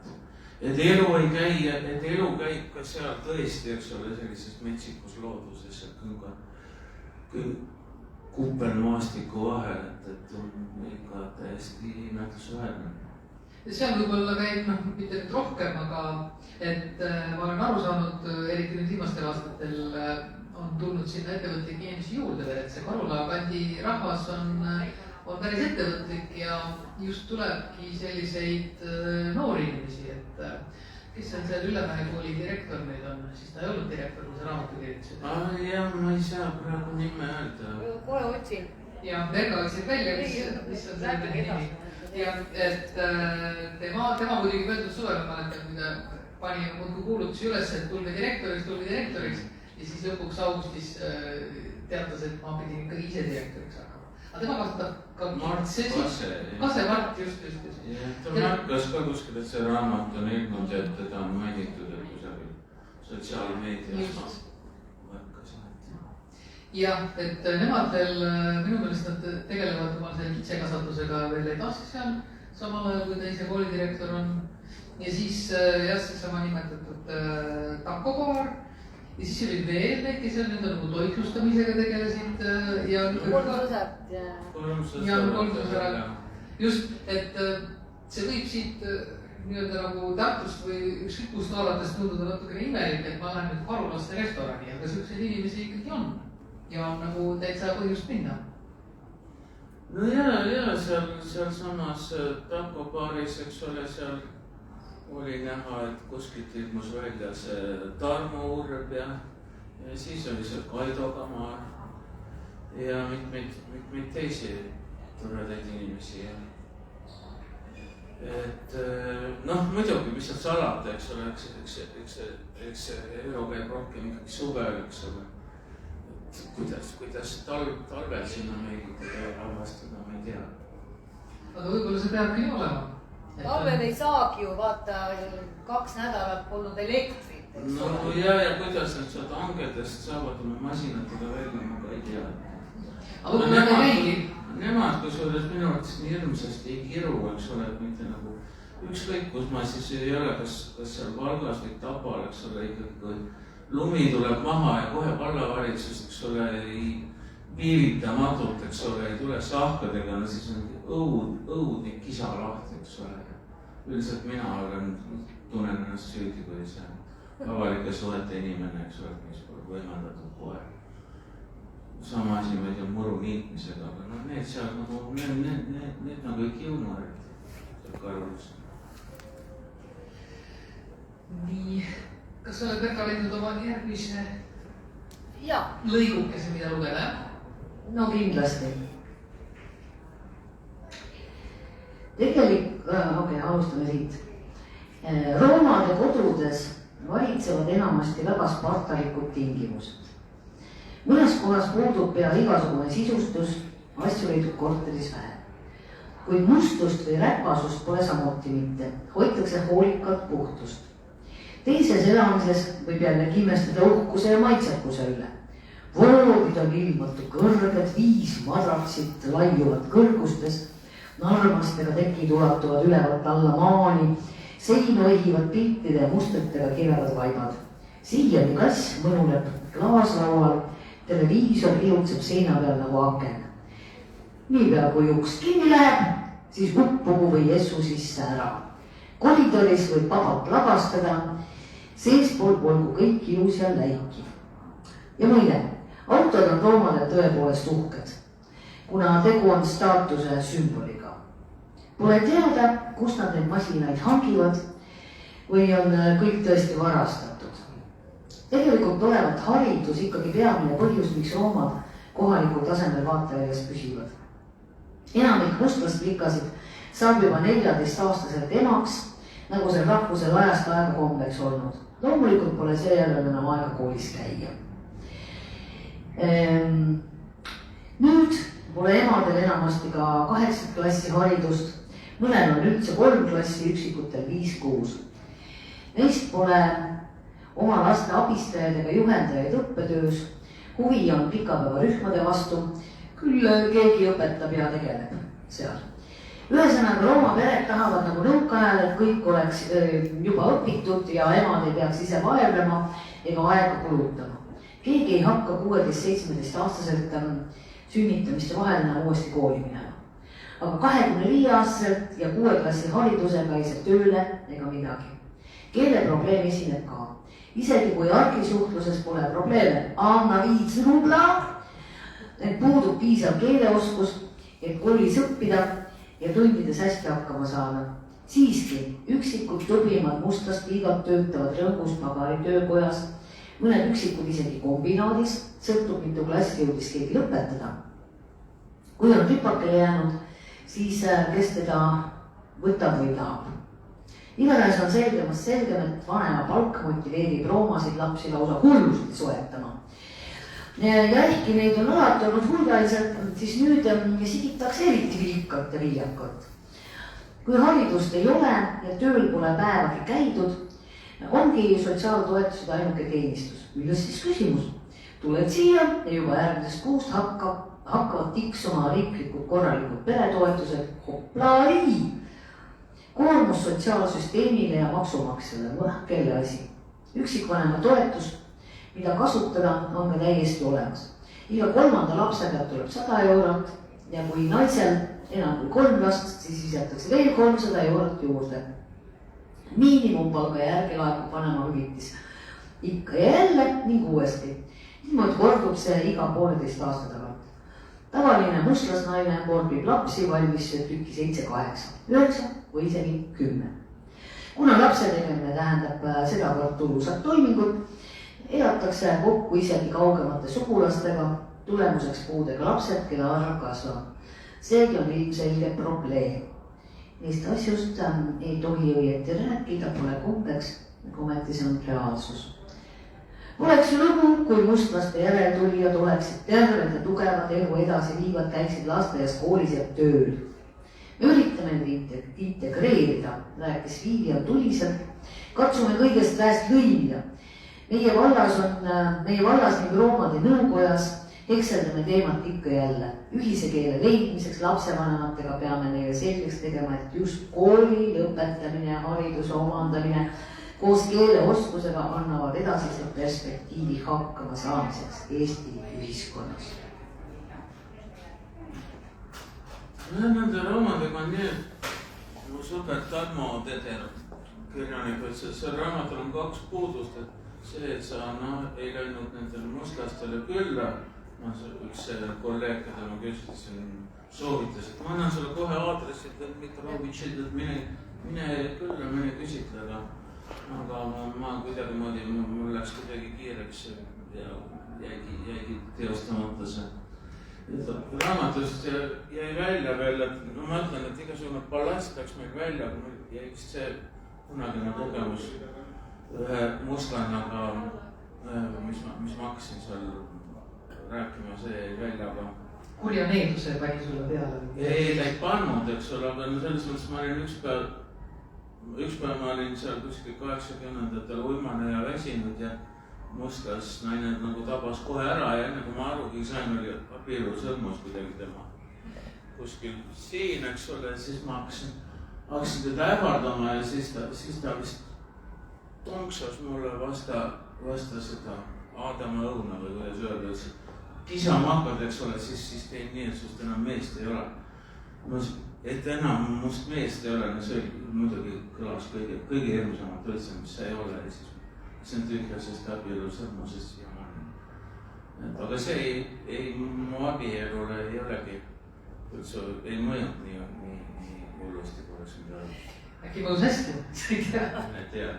[SPEAKER 3] et elu ei käi, et elu käib ka seal tõesti, eks ole, sellises metsikus looduses, et kuppelmaastiku vahel, et on ikka täiesti imetlusväärne.
[SPEAKER 1] Seal võib-olla käib, mitte nüüd rohkem, aga et ma olen aru saanud, eriti nüüd viimastel aastatel on tulnud sinna ettevõtteid inimesi juurde veel, et see Karula kandi rahvas on on päris ettevõtlik ja just tulebki selliseid noori inimesi, et kes on seal Ülemäe kooli direktor nüüd on, siis ta ei olnud direktor, kui sa raamatu kirjutasid.
[SPEAKER 3] Jah, ma ei saa praegu nime öelda.
[SPEAKER 5] Kohe otsin.
[SPEAKER 1] Ja Verka otsid välja, mis on selle nimi. Ja et tema muidugi möödunud suvel, ma mäletan, kui ta pani muudku kuulutusi üles, et tulge direktoriks ja siis lõpuks augustis teatas, et ma pidin ikkagi ise direktoriks hakkama. Aga tema kasutab ka Kase Mart, just.
[SPEAKER 3] Ta märkas ka kuskil, et see raamat on ilmunud ja et teda on mainitud kusagil sotsiaalmeedias.
[SPEAKER 1] Jah, et nemad veel, minu meelest nad tegelevad oma kitsekasvatusega veel edasi seal, samal ajal kui ta ise koolidirektor on. Ja siis jah, seesama nimetatud takobaar. Ja siis oli veel neid, kes on nende nagu toitlustamisega tegelesid. Kolmsõsad. Just, et see võib siit nii-öelda nagu Tartust või ükskõik kust alates tunduda natukene imelik, et ma lähen nüüd harulaste restorani, aga selliseid inimesi ikkagi on. Ja on nagu täitsa põhjust minna.
[SPEAKER 3] No ja seal samas takobaaris, eks ole, seal oli näha, et kuskilt ilmus välja see Tarmo Urb ja siis oli seal Kaido Kamaar ja mitmeid teisi toredaid inimesi. Et muidugi, mis seal salata, eks ole, eks elu käib rohkem ikkagi suvel, eks ole. Kuidas talvel sinna meelitada ja avastada, ma ei tea.
[SPEAKER 1] Aga võib-olla see peabki nii olema.
[SPEAKER 5] Talvel ei saagi ju, vaata, 2 nädalat polnud elektrit.
[SPEAKER 3] No ja kuidas nad sealt hangedest saavad oma masinatega välja, ma ka ei tea.
[SPEAKER 1] Aga võib-olla nad ei käigi.
[SPEAKER 3] Nemad, kusjuures minu arvates nii hirmsasti ei kiru, eks ole, et mitte nagu ükskõik, kus ma siis ei ole, kas seal Valgas või Tapal, eks ole, ikkagi kui lumi tuleb maha ja kohe vallavalitsust, eks ole, viivitamatult, eks ole, ei tule sahkadega, no siis on õudnik kisa lahti, eks ole. Üldiselt mina tunnen ennast süüdi, kui see avalike suhete inimene, eks ole, mis pole võimendatud kohe. Sama asi, ma ei tea, muru niitmisega, aga need seal nagu, need nagu ei kiunu seal Karulus.
[SPEAKER 1] Nii. Kas sa oled Verka leidnud oma järgmise lõigukese, mida lugeda?
[SPEAKER 2] No kindlasti. Alustame siit. Roomade kodudes valitsevad enamasti väga spartalikud tingimused. Mõnes kohas puudub pea igasugune sisustus, asju leidub korteris vähe. Kuid mustust või räpasust pole samuti mitte, hoitakse hoolikalt puhtust. Teises elamises võib jällegi imestada uhkuse ja maitsekuse üle. Voodid on ilmatu kõrged, 5 madratsit laiuvad kõrgustes, narmastega tekid ulatuvad ülevalt alla maani, seina õhivad piltide ja mustritega kirevad vaibad. Siiani kass mõnuleb klaaslaual, televiisor ilutseb seina peal nagu aken. Niipea kui uks kinni läheb, siis uppugu või jessu sisse ära. Koridoris võib vabalt lavastada, seespool polgu kõik ilus ja läikiv. Ja muide, autod on loomadel tõepoolest uhked, kuna tegu on staatuse sümboliga. Pole teada, kust nad neid masinaid hangivad või on kõik tõesti varastatud. Tegelikult olevat haridus ikkagi peamine põhjus, miks roomad kohalikul tasemel vaateväljas püsivad. Enamik mustlastlikasid saab juba 14-aastaselt emaks, nagu see rahvusel ajast aega kombeks olnud. Loomulikult pole seejärel enam aega koolis käia. Nüüd pole emadel enamasti ka 8 klassi haridust, mõnel on üldse 3 klassi, üksikutel 5-6. Neist pole oma laste abistajaid ega juhendajaid õppetöös, huvi on pikapäevarühmade vastu, küll keegi õpetab ja tegeleb seal. Ühesõnaga, Rooma pered tahavad nagu nõukaajal, et kõik oleks juba õpitud ja emad ei peaks ise vaevlema ega aega kulutama. Keegi ei hakka 16-17-aastaselt sünnitamiste vahel enam uuesti kooli minema. Aga 25-aastaselt ja 6 klassi haridusega ei saa tööle ega midagi. Keeleprobleem esineb ka. Isegi kui argisuhtluses pole probleeme, anna 5 rubla, et puudub piisav keeleoskus
[SPEAKER 4] et koolis õppida ja tundides hästi hakkama saada. Siiski üksikud tublimad mustlasliigad töötavad rõngus pagari töökojas, mõned üksikud isegi kombinaadis, sõltub mitu klassi jõudis keegi lõpetada. Kui on ripakele jäänud, siis kes teda võtab või tahab. Igatahes on selgemast selgem, et vanema palk motiveerib roomasid lapsi lausa hullusti soetama. Ja ehkki neid on alati olnud hulgaliselt, siis nüüd sigitakse eriti vilkalt ja viljakalt. Kui haridust ei ole ja tööl pole päevagi käidud, ongi sotsiaaltoetused ainuke teenistus. Milles siis küsimus? Tuled siia ja juba järgmisest kuust hakkavad tiksuma riiklikud korralikud peretoetused. Hoplai! Koormus sotsiaalsüsteemile ja maksumaksjale, kelle asi. Üksikvanema toetus, mida kasutada, on ka täiesti olemas. Iga 3. lapse pealt tuleb 100 eurot ja kui naisel enam kui 3 last, siis visatakse veel 300 eurot juurde. Miinimumpalga järgi laekub vanema hüvitis. Ikka ja jälle ning uuesti. Niimoodi kordub see iga 1,5 aasta tagant. Tavaline mustlasnaine kordib lapsi valmis tükki 7-8, 9 või isegi 10. Kuna lapse tegemine tähendab sedavõrd tulusat toimingut, elatakse kokku isegi kaugemate sugulastega, tulemuseks puudega lapsed, keda arv kasvab. Seegi on ilmselge probleem. Neist asjust ei tohi õieti rääkida, pole kombeks, ometi see on reaalsus. Oleks ju lugu, kui mustlaste järeltulijad oleksid terved ja tugevad elu edasi viivad, käiksid lasteaias, koolis ja tööl. Me üritame neid integreerida, rääkis Viivian tuliselt. Katsume kõigest väest lõimida. Meie vallas ning roomade nõukojas ekseldame teemat ikka jälle. Ühise keele leidmiseks lapsevanematega peame neile selgeks tegema, et just kooli lõpetamine ja hariduse omandamine koos keeleoskusega annavad edasise perspektiivi hakkama saamiseks Eesti ühiskonnas.
[SPEAKER 3] Nende raamatega on nii, mu sõber Tarmo Teder, kirjanik, et see raamatul on 2 puudust, et see, et sa ei läinud nendele mustlastele külla, üks kolleeg, keda ma küsisin, soovitas, et ma annan sulle kohe aadressi, et Mitrovitšid, et mine külla, mine küsitleda. Aga ma kuidagi moodi, mul läks kuidagi kiireks ja jäigi teostamata see. Raamatust jäi välja veel, et ma mõtlen, et igasugune ballast läks meil välja, aga mul jäi vist see kunagine kogemus ühe mustlannaga, mis ma hakkasin seal rääkima, see jäi välja, aga
[SPEAKER 1] kurja needuse pani sulle peale?
[SPEAKER 3] Ei, ta ei pannud, eks ole, aga selles mõttes ma olin ükspäev ma olin seal kuskil 80-ndatel uimane ja väsinud ja mustlas naine nagu tabas kohe ära ja enne kui ma arugi sain, oli abielu sõlmus kuidagi tema kuskil siin, eks ole, siis ma hakkasin teda ähvardama ja siis ta vist tonksas mulle vasta seda Aadama õuna või kuidas öelda, et kisama hakkad, eks ole, siis tein nii, et sust enam meest ei ole. Et enam must meest ei ole, see muidugi kõlas kõige hirmsamalt üldse, mis see ei ole ja siis see on tühjasest abielu sõlmusest siiamaani. Aga see mu abielule ei olegi üldse, ei mõjunud nii hullusti, kui oleks mida öelda.
[SPEAKER 1] Äkki mõjus hästi? Sa ei tea?
[SPEAKER 3] Ei tea,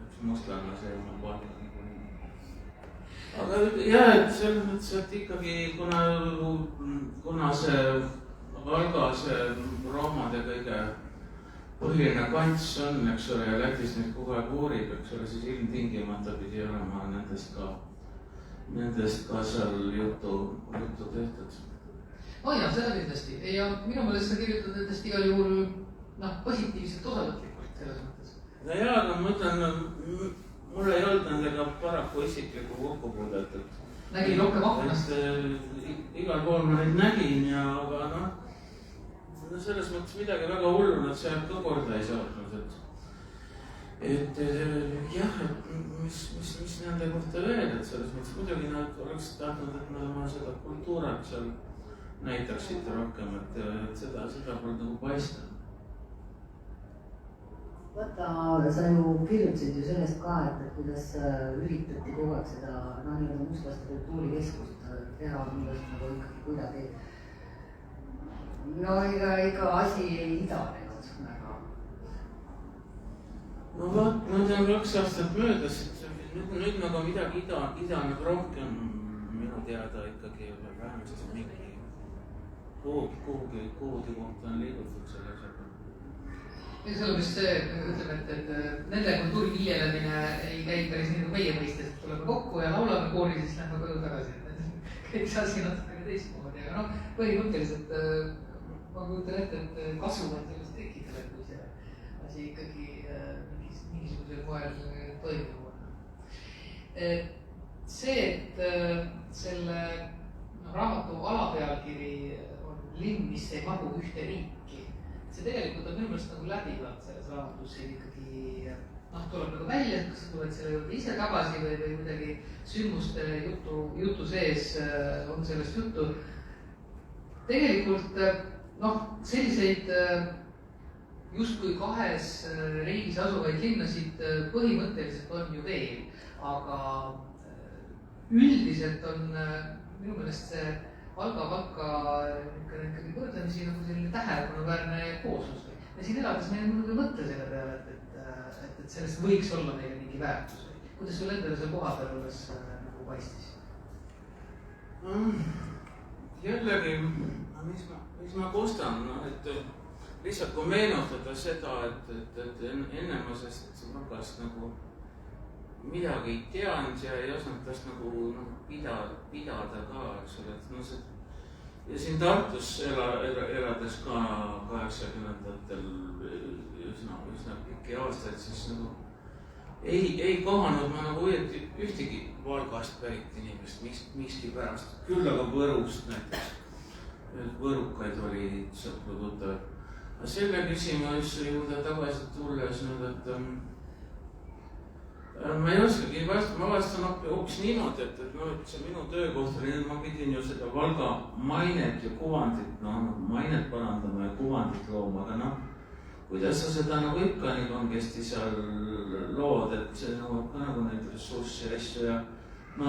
[SPEAKER 3] üks mustlanna see on mu kohal. Aga jah, et selles mõttes, et ikkagi kuna see Valga see roomade kõige põhiline kants on, eks ole, ja Lätis neid kogu aeg uurib, eks ole, siis ilmtingimata pidi olema nendest ka seal juttu tehtud.
[SPEAKER 1] Jaa, seda kindlasti. Ja minu meelest sa kirjutad nendest igal juhul positiivselt osavõtlikult selles mõttes.
[SPEAKER 3] Jaa, aga ma ütlen, mul ei olnud nendega paraku isiklikku kokkupuudet.
[SPEAKER 1] Nägin rohkem aknast?
[SPEAKER 3] Igal pool ma neid nägin ja aga selles mõttes midagi väga hullu, nad see ka korda ei saatnud, et jah, et mis nende kohta veel, et selles mõttes muidugi nad oleks tahtnud, et nad oma seda kultuurat seal näitaksid rohkem, et seda polnud nagu paista.
[SPEAKER 4] Vaata, sa ju kirjutasid ju sellest ka, et kuidas üritati kogu aeg seda mustlaste kultuurikeskust teha, millest nagu ikkagi kuidagi no ega asi ei idanenud väga.
[SPEAKER 3] no vaat, nüüd on 2 aastat möödas, et nüüd nagu midagi idaneb rohkem minu teada ikkagi vähemasti mingi kuhugi kohta on liigutud selle asjaga.
[SPEAKER 1] ja sellepärast see, ütleme, et nende kultuuri viljelemine ei käi päris nii nagu meie mõistes, et tuleme kokku ja laulame koori, siis lähme koju tagasi. Kõik see asi natuke teistmoodi, aga noh, põhimõtteliselt ma kujutan ette, et kasu on sellest tekitada, kui see asi ikkagi mingisugusel moel toimub. See, et selle raamatu alapealkiri on linn, mis ei mahu ühte riiki, see tegelikult on minu meelest nagu läbivalt selles raamatus ikkagi tuleb nagu välja, kas sa tuled selle juurde ise tagasi või kuidagi sündmuste jutu sees on sellest juttu. Tegelikult selliseid justkui 2 riigis asuvaid linnasid põhimõtteliselt on ju veel, aga üldiselt on minu meelest see Valga ikkagi võrdlemisi nagu selline tähelepanuväärne kooslus. Ja siin elades me ei mõtle selle peale, et sellest võiks olla meile mingi väärtus. Kuidas sul endale seal koha peal olles nagu paistis?
[SPEAKER 3] Jällegi, mis ma kostan, et lihtsalt kui meenutada seda, et enne ma sellest Valgast nagu midagi ei teadnud ja ei osanud tast nagu pidada ka, eks ole, et ja siin Tartus elades ka 80-ndatel üsna pikki aastaid, siis nagu ei kohanud ma nagu ühtegi Valgast pärit inimest miski pärast, küll aga Võrust näiteks. Võrukaid oli sõpru tuttav. Selle küsimuse juurde tagasi tulles nüüd, et ma ei oskagi vastata, ma vastan hoopis niimoodi, et see minu töökoht oli, ma pidin ju seda Valga mainet ja kuvandit, mainet parandama ja kuvandit looma, aga kuidas sa seda nagu ikka nii kangesti seal lood, et see nõuab ka nagu neid ressurssi ja asju ja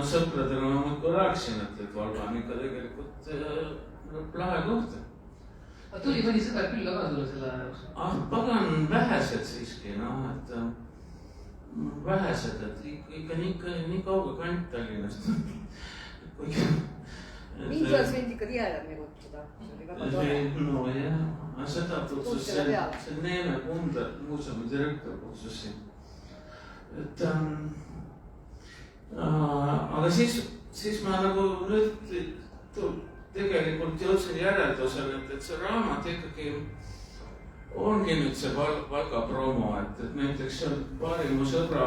[SPEAKER 3] sõpradele ma muudkui rääkisin, et Valga on ikka tegelikult lahe koht.
[SPEAKER 1] Tuli mõni sõber külla ka sulle selle jaoks?
[SPEAKER 3] Pagan vähesed siiski, et vähesed, et ikka nii kauge kant Tallinnast.
[SPEAKER 5] Mind oleks võinud ikka tihedamini kutsuda, see oli väga tore.
[SPEAKER 3] No jah, seda tutsus see Neeme Kunda muuseumi direktor kutsus siin. Aga siis ma nagu nüüd tegelikult jõudsin järeldusele, et see raamat ikkagi ongi nüüd see Valga promo, et näiteks seal paar mu sõpra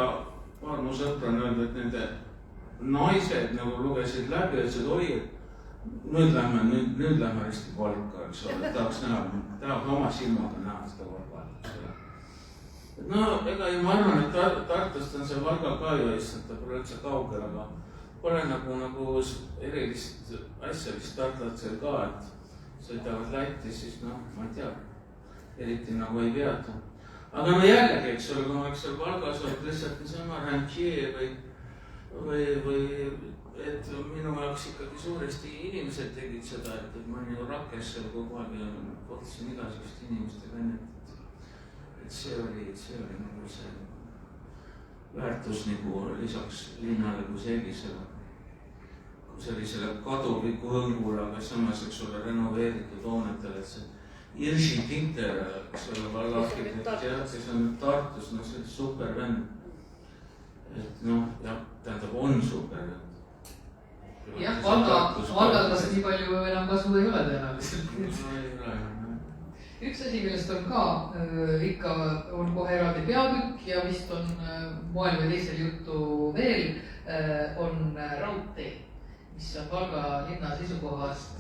[SPEAKER 3] on öelnud, et nende naised nagu lugesid läbi ja ütlesid, oi, et nüüd lähme hästi Valka, eks ole, tahaks oma silmaga näha seda Valga, eks ole. Ega ju ma arvan, et Tartust on see Valga ka ju issand, ta pole üldse kaugel, aga pole nagu erilist asja vist tartlasel ka, et sõidavad Lätti, siis ma ei tea, eriti nagu ei peata. Aga jällegi, eks ole, kui ma oleks seal Valgas olnud lihtsalt niisama rantšee või et minu jaoks ikkagi suuresti inimesed tegid seda, et ma olin ju Rakes seal kogu aeg ja kohtasin igasugust inimestega enne, et see oli nagu see väärtus nagu lisaks linnale kui sellisele kaduliku hõngule, aga samas, eks ole, renoveeritud hoonetele, et see Irši Tinter, eks ole, vallarhitekt, kes on Tartus, see on super vend. Et tähendab, on super vend.
[SPEAKER 1] Jah, Valgas nii palju enam kasu ei ole tõenäoliselt. Üks asi, millest on ka ikka on kohe eraldi peatükk ja vist on moel või teisel juttu veel, on raudtee, mis on Valga linna seisukohast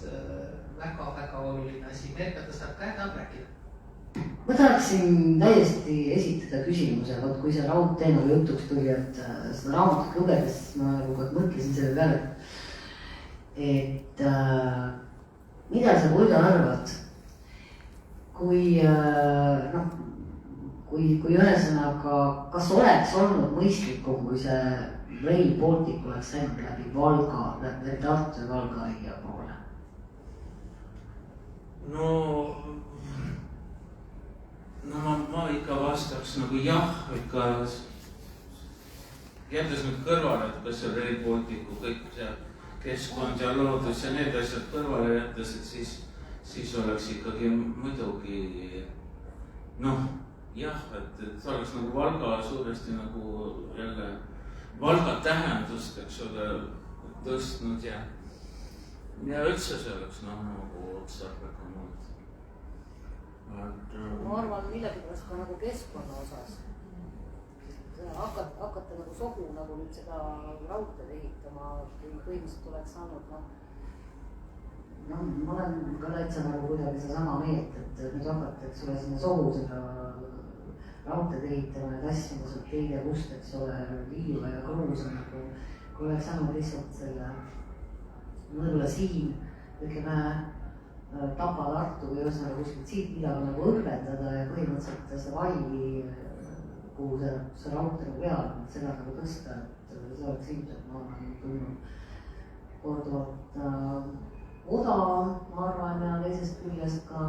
[SPEAKER 1] väga-väga oluline asi. Merkata saab ka enam rääkida.
[SPEAKER 4] Ma tahaksin täiesti esitada küsimuse, kui see raudtee nagu jutuks tuli, et seda raamatut lugedes ma mõtlesin selle peale, et mida sa Koida arvad, kui ühesõnaga, kas oleks olnud mõistlikum, kui see Rail Baltic oleks läinud läbi Valga, läbi Tartu ja Valga ja poole?
[SPEAKER 3] no ma ikka vastaks nagu jah, ikka jättes nüüd kõrvale, et kas see Rail Balticu kõik see keskkond ja loodus ja need asjad kõrvale jättes, et siis oleks ikkagi muidugi noh, jah, et oleks nagu Valga suuresti nagu jälle Valga tähendust, eks ole, tõstnud ja üldse see oleks nagu otstarbekam olnud.
[SPEAKER 5] Ma arvan millegipärast ka nagu keskkonna osas. Hakata nagu sohu nagu nüüd seda raudteed ehitama, kui põhimõtteliselt oleks saanud,
[SPEAKER 4] no ma olen ka täitsa nagu kuidagi sedasama meelt, et nüüd hakata, eks ole, sinna sohu seda raudteed ehitama ja tassima sealt teide kust, eks ole, liiva ja kruusa nagu, kui oleks saanud lihtsalt selle, võib-olla siin, ütleme, Tapa, Tartu või ühesõnaga kuskilt siit midagi nagu õrvendada ja põhimõtteliselt seda valli, kuhu see raudtee nagu peal, seda nagu tõsta, et see oleks ilmselt, ma arvan, tulnud korduvalt odavam, ma arvan, ja teisest küljest ka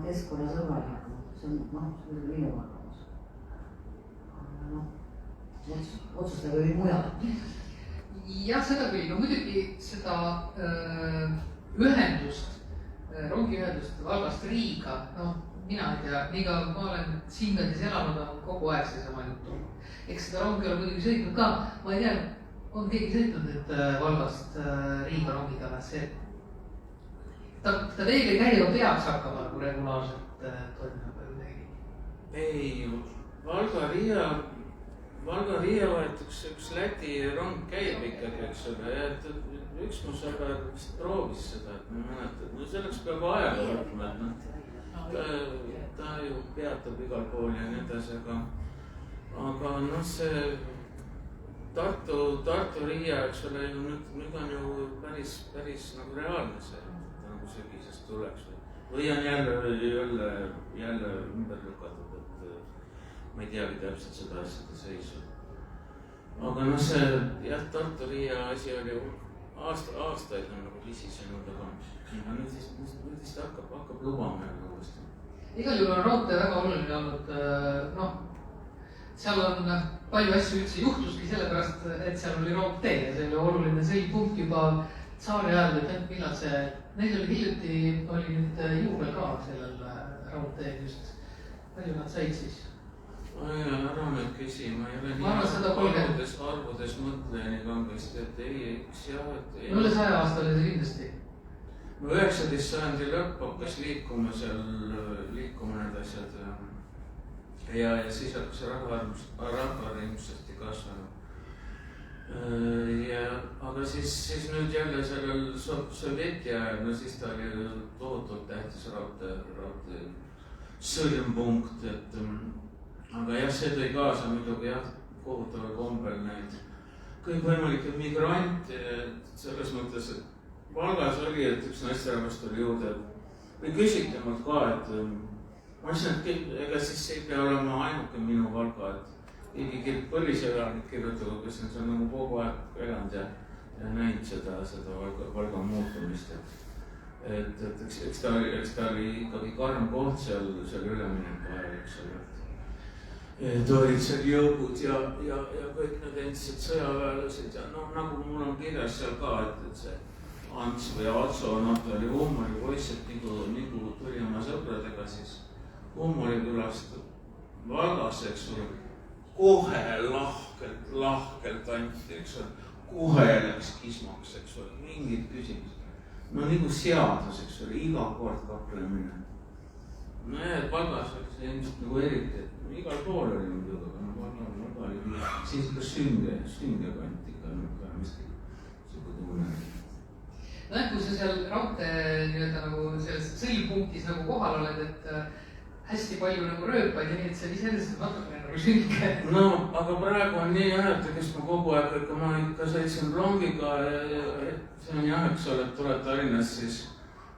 [SPEAKER 4] keskkonnasõbralikum. See on minu arvamus. Otsustage või mujal.
[SPEAKER 1] Jah, seda küll, no muidugi seda ühendust, rongiühendust Valgast Riiga, no mina ei tea, nii ka ma olen siinkandis elanud, on kogu aeg seesama juttu. Eks seda rongi ole muidugi sõitnud ka, ma ei tea, on keegi sõitnud nüüd Valgast Riiga rongiga, see ta veel ei käi, aga peaks hakkama nagu regulaarselt toimuma või midagi.
[SPEAKER 3] Ei, Valga-Riia võetakse üks Läti rong käib ikkagi, eks ole, ja üks mu sõber vist proovis seda, et ma mäletan, no selleks peab aega võtma, et ta ju peatab igal pool ja nii edasi, aga noh, see Tartu-Riia, eks ole, nüüd on ju päris nagu reaalne see, nagu sügisest tuleks või on jälle ümber lükatud, ma ei teagi täpselt seda asjade seisu. Aga noh, see jah, Tartu-Riia asi oli aastaid on nagu visisenud, aga nüüd vist hakkab lubama jälle uuesti.
[SPEAKER 1] Igal juhul on raudtee väga oluline olnud, noh, seal on palju asju üldse juhtuski sellepärast, et seal oli raudtee ja see oli oluline sõlmpunkt juba tsaari ajal, et millal see, neil oli hiljuti, oli nüüd juubel ka sellel raudteel just, palju nad said siis?
[SPEAKER 3] Ära nüüd küsi, ma ei ole nii arvudes mõtleja nii kangesti, et ei, eks jah, et ei.
[SPEAKER 1] Üle 100 aasta oli see kindlasti.
[SPEAKER 3] No 19. sajandi lõpp hakkas liikuma need asjad ja siis hakkas rahvarõimsasti kasvanud. Aga siis nüüd jälle sellel sovjeti ajal, no siis ta oli tohutult tähtis raudtee sõlmpunkt, et aga jah, see tõi kaasa muidugi jah, kohutaval kombel neid kõikvõimalikke migrante, selles mõttes, et Valgas oli, et üks naisterahvast oli juurde või küsiti mult ka, et ma ütlesin, et ega siis ei pea olema ainuke minu Valga, et keegi põliselanik kirjutatud, kes on seal nagu kogu aeg elanud ja näinud seda Valga muutumist. Et eks ta oli ikkagi karm koht seal ülemineku ajal, eks ole. Et olid seal jõugud ja kõik need endised sõjaväelased ja noh, nagu mul on kirjas seal ka, et see Ants või Atso, nad oli huumoripoissid, nagu tuli oma sõpradega siis Huumorikülast Valgasse, eks ole, kohe lahkelt anti, eks ole, kohe läks kismaks, eks ole, mingid küsimused. No nagu seadus, eks ole, iga kord kaklemine. No jah, et Valgas oli see ilmselt nagu eriti, et igal pool oli muidugi, aga Valga oli siis ka sünge kanti ka miski sugu tunne.
[SPEAKER 1] No kui sa seal raudtee nii-öelda nagu selles sõlmpunktis nagu kohal oled, et hästi palju nagu rööpaid ja nii, et see iseenesest natukene nagu sünge.
[SPEAKER 3] No, aga praegu on nii jah, et kes ma kogu aeg, ma ikka sõitsin rongiga ja see on jah, eks ole, et tuleb Tallinnas siis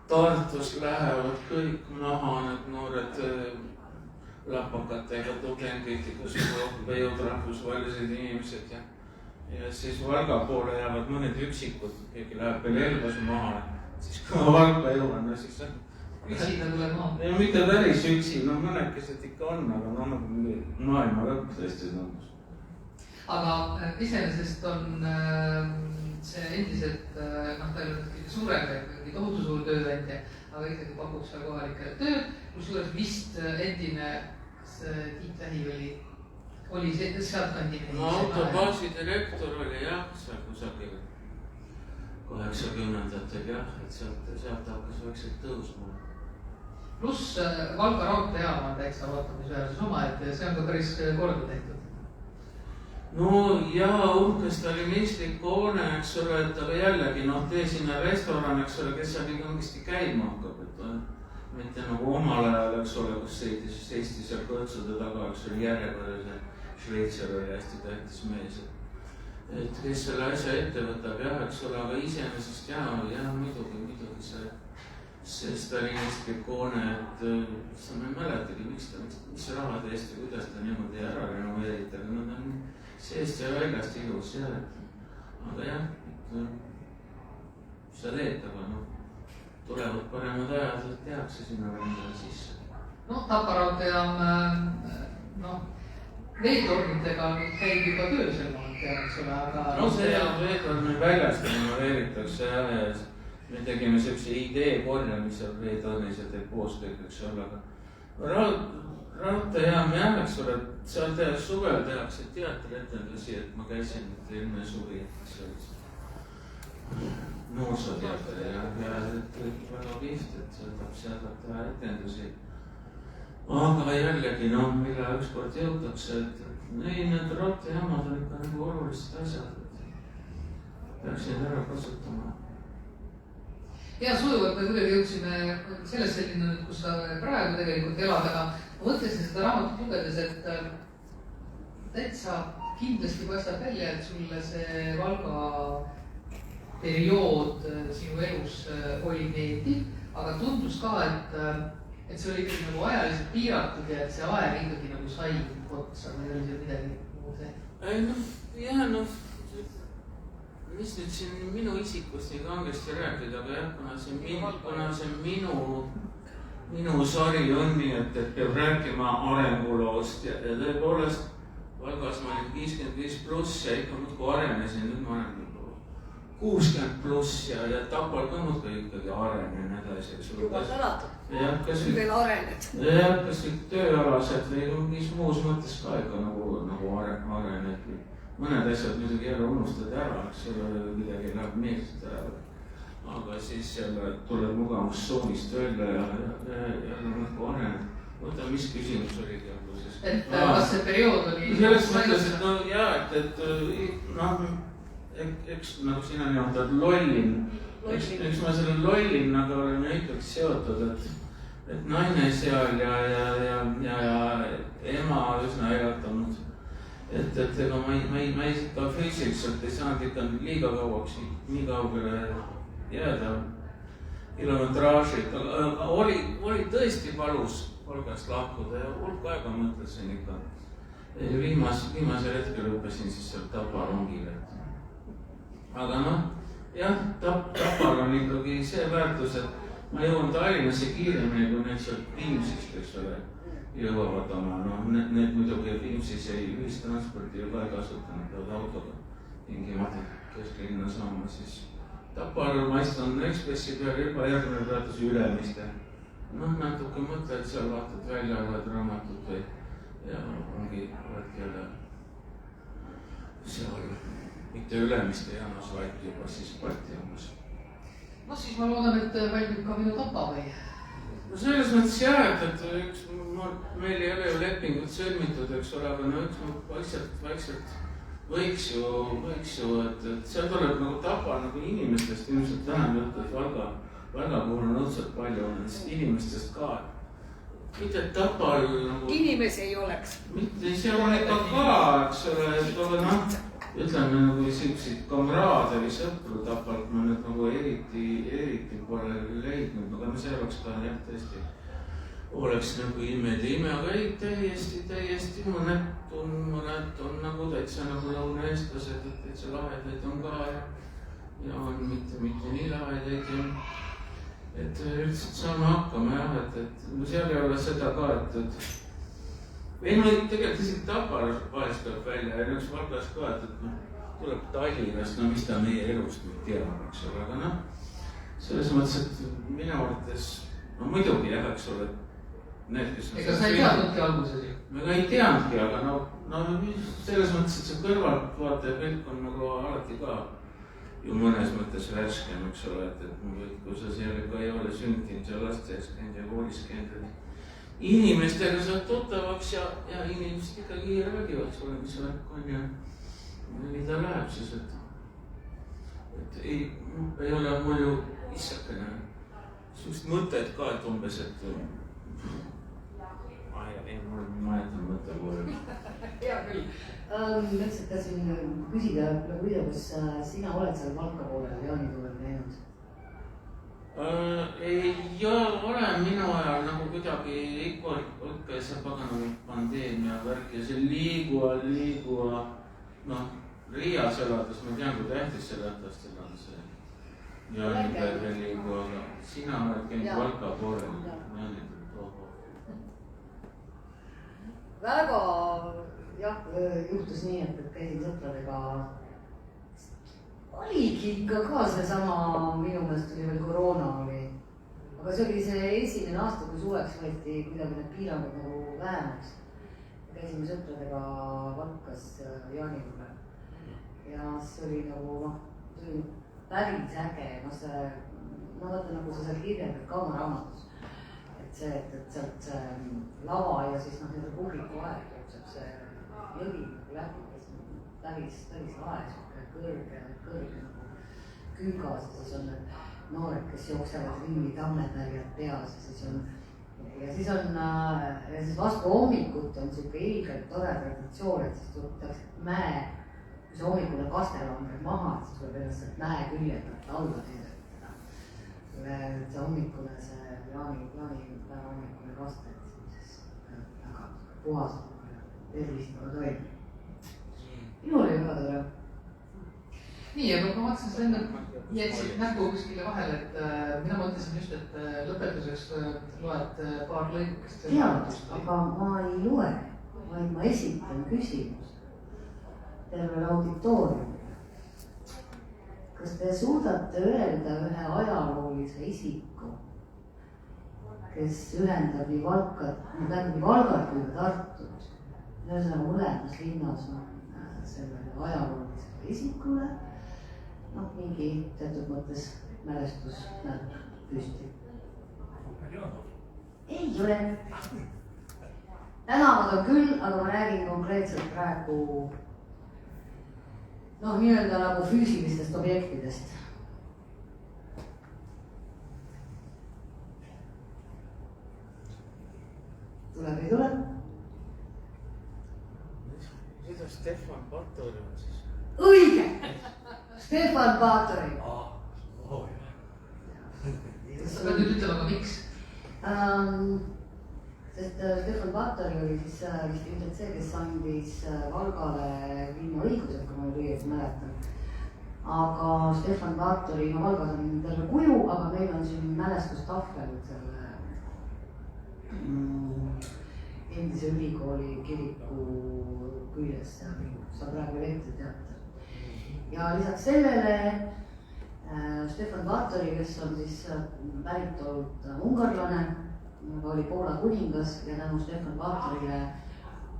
[SPEAKER 3] Tartus lähevad kõik maha need noored lapakatega tudengid, vejud rahvusvahelised inimesed ja siis Valga poole jäävad mõned üksikud, keegi läheb veel Elvas maha, siis kui ma Valka jõuan, siis
[SPEAKER 1] üksina tuleb maha.
[SPEAKER 3] ja mitte päris üksi, no mõnekesed ikka on, aga no nagu mingi maailma lõpp tõesti tundus.
[SPEAKER 1] Aga iseenesest on see endiselt, noh, ta ei ole kõige suurem, kõige tohutu suur tööandja, aga ikkagi pakub seal kohalikele tööd, kusjuures vist endine Tiit Vähi oli sealtkandine.
[SPEAKER 3] no autobaasi direktor oli jah, seal kusagil 80-ndatel jah, et sealt hakkas vaikselt tõusma.
[SPEAKER 1] Pluss Valga raudteejaam on täitsa vaatamisväärsus omaette ja see on ka päris korda tehtud.
[SPEAKER 3] no jaa, stalinistlik hoone, eks ole, et aga jällegi noh, tee sinna restoran, eks ole, kes seal nii kangesti käima hakkab, et mitte nagu omal ajal, eks ole, kus seisti seal kõrtsude taga, eks ole, järjekorras ja Šveitser oli hästi tähtis mees. Et kes selle asja ette võtab jah, eks ole, aga iseenesest jah, muidugi see stalinistlik hoone, et sa ma ei mäletagi, mis rahade eest ja kuidas ta niimoodi ära renoveeriti, aga nad on seest ja väljast ilus jah, aga jah, sa teed, aga noh, tulevad paremad ajad, et tehakse sinna vendale sisse.
[SPEAKER 1] No Tapa-raudteejaam, noh, veetornitega käib juba töö sel moment, eks ole, aga...
[SPEAKER 3] no see on veetorni väljast renoveeritakse jah, ja me tegime sellise idee korjamise veetornis ja teeb koos kõik, eks ole, aga raudteejaam jah, eks ole, seal suvel tehakse teatrietendusi, et ma käisin eelmine suvi, eks ole, noorsooteater ja väga kihvt, et seal saab teha etendusi. Aga jällegi, noh, mille ükskord jõutakse, et need raudteejaamad on ikka nagu olulised asjad, et peaks neid ära kasutama.
[SPEAKER 1] Ja sujuvalt me kuidagi jõudsime sellest selline, kus sa praegu tegelikult elad, aga ma mõtlesin seda raamatut lugedes, et täitsa kindlasti paistab välja, et sulle see Valga periood sinu elus oli meeldiv, aga tundus ka, et see oli ikkagi nagu ajaliselt piiratud ja et see aeg ikkagi nagu sai otsa või oli see midagi muud see?
[SPEAKER 3] Ei noh, jah, noh, mis nüüd siin minu isikust nii kangesti rääkida, aga jah, kuna see minu sari on nii, et peab rääkima arenguloost ja tõepoolest Valgas ma olin 55 pluss ja ikka muudkui arenesin, nüüd ma olen 60 pluss ja Tapal ka muudkui ikkagi arenen edasi.
[SPEAKER 5] Juba sõnatud, veel arened.
[SPEAKER 3] Jah, kas kõik tööalased või mingis muus mõttes ka ikka nagu arened. Mõned asjad muidugi jälle unustad ära, eks ole, midagi läheb meelsed ära. Aga siis jälle tuleb mugavustsoonist välja ja muudkui arened. Võta, mis küsimus oligi alguses?
[SPEAKER 1] Et kas see periood oli...
[SPEAKER 3] Selles mõttes, et no jaa, et noh, eks nagu sina nimetad lollin. Eks ma selle lollinnaga olen ikkagi seotud, et naine seal ja ema üsna elatanud. Et ega ma ikka füüsiliselt ei saanud ikka liiga kauaks nii kaugele jääda kilometraažid, aga oli tõesti palus Valgast lahkuda ja hulk aega mõtlesin ikka. Viimasel hetkel õppesin siis seal Tapa rongile. Aga noh, jah, Tapal on ikkagi see väärtus, et ma jõuan Tallinnasse kiiremini, kui need sealt Viimsist, eks ole, jõuavad oma. No need muidugi Viimsis ei ühistransporti ju ka ei kasutanud, peavad autoga tingimata kesklinna saama, siis Tapal ma istun Ekspressi peal juba järgmine peatus Ülemiste. Noh, natuke mõtled seal, vaatad välja, loed raamatut või ja ongi oledki jälle seal mitte Ülemiste jaamas, vaid juba siis Balti jaamas.
[SPEAKER 1] No siis ma loodan, et valmib ka minu Tapa või?
[SPEAKER 3] No selles mõttes jah, et meil ei ole ju lepingut sõlmitud, eks ole, aga no üks vaikselt võiks ju, et seal tuleb nagu Tapa nagu inimestest ilmselt vähem juttu, et Valga puhul on õudselt palju nendest inimestest ka. Mitte Tapal nagu...
[SPEAKER 5] Inimesi ei oleks.
[SPEAKER 3] Mitte, seal on ikka ka, eks ole, et aga noh, ütleme nagu selliseid kamraade või sõpru Tapalt ma nüüd nagu eriti pole leidnud, aga no see oleks ka jah tõesti, oleks nagu ime, aga ei, täiesti mõned on nagu täitsa nagu lõunaeestlased, et täitsa lahedaid on ka ja on mitte nii lahedaid ja et üldiselt saame hakkama jah, et no seal ei ole seda ka, et ei no tegelikult isegi Tapal vahest tuleb välja ja üks Valgas ka, et noh, tuleb Tallinnast, no mis ta meie elust nüüd teab, eks ole, aga noh, selles mõttes, et minu arvates, no muidugi jah, eks ole, need, kes
[SPEAKER 1] ega sa ei teadnudki alguses ju?
[SPEAKER 3] me ka ei teadnudki, aga no selles mõttes, et see kõrvaltvaataja pilk on nagu alati ka ju mõnes mõttes värskem, eks ole, et kui sa seal ka ei ole sündinud ja lasteaias käinud ja koolis käinud, inimestega saad tuttavaks ja inimesed ikkagi räägivad sulle, mis värk on ja nii ta läheb siis, et ei ole mul ju issakene sellist mõtet ka, et umbes, et ma jätan mõtte kooli.
[SPEAKER 1] Hea küll.
[SPEAKER 4] Mõtlesin, et tahtsin küsida, kuidas sina oled seal Valka poolel jaanituulel näinud?
[SPEAKER 3] Ei ole minu ajal nagu kuidagi ikka see pagana pandeemia värk ja see liigua, noh, Riias elades ma tean, kui tähtis see lätlastel on see jaanipäev liigua, aga sina oled käinud Valka poolel jaanipäev.
[SPEAKER 4] Väga jah, juhtus nii, et käisin sõpradega, oligi ikka ka seesama, minu meelest oli veel koroona oli, aga see oli see esimene aasta, kui suveks võeti kuidagi need piirangud nagu vähemaks. Käisime sõpradega Valkas jaanipäeval ja see oli nagu, see oli päris äge, vaata nagu sa seal kirjeldad ka oma raamatus. See, et sealt see lava ja siis noh, nende publiku aeg jookseb see jõgi läbi, päris lae, kõrge nagu küngas ja siis on need noored, kes jooksevad ringi tammepärjad peas ja siis vastu hommikut on siuke ilgelt tore traditsioon, et siis tuleb mäe, kui see hommikune kaste langeb maha, et siis tuleb ennast sealt mäe küljelt alla näidata. See hommikune, see jaanipäeva hommikune kaste, siis väga puhas tervistava toim. Minul oli väga tore.
[SPEAKER 1] Nii, aga ma vaatasin seda enne, jätsid nägu kuskile vahele, et mina mõtlesin just, et lõpetuseks loed paar lõigukest.
[SPEAKER 4] Tead, aga ma ei loe, vaid ma esitan küsimuse tervele auditooriumile. Kas te suudate öelda ühe ajaloolise isiku, kes ühendab nii Valgat kui ka Tartut? Ühesõnaga mõlemas linnas on sellele ajaloolisele isikule mingi teatud mõttes mälestusmärk püsti. Ei ole. Tänavad on küll, aga ma räägin konkreetselt praegu nii-öelda nagu füüsilistest objektidest. Tuleb ei tule?
[SPEAKER 3] Mida Stefan Batori on siis?
[SPEAKER 4] Õige! Stefan Batori.
[SPEAKER 1] Sa pead nüüd ütlema ka miks?
[SPEAKER 4] Sest Stefan Batori oli siis vist ilmselt see, kes andis Valgale linnaõigused, kui ma nüüd õieti mäletan. Aga Stefan Batori, Valgas on terve kuju, aga meil on siin mälestustahvel selle endise ülikooli kiriku küljes, sa praegu elektriteater. Ja lisaks sellele Stefan Batori, kes on siis päritolult ungarlane, oli Poola kuningas ja tänu Stefan Batorile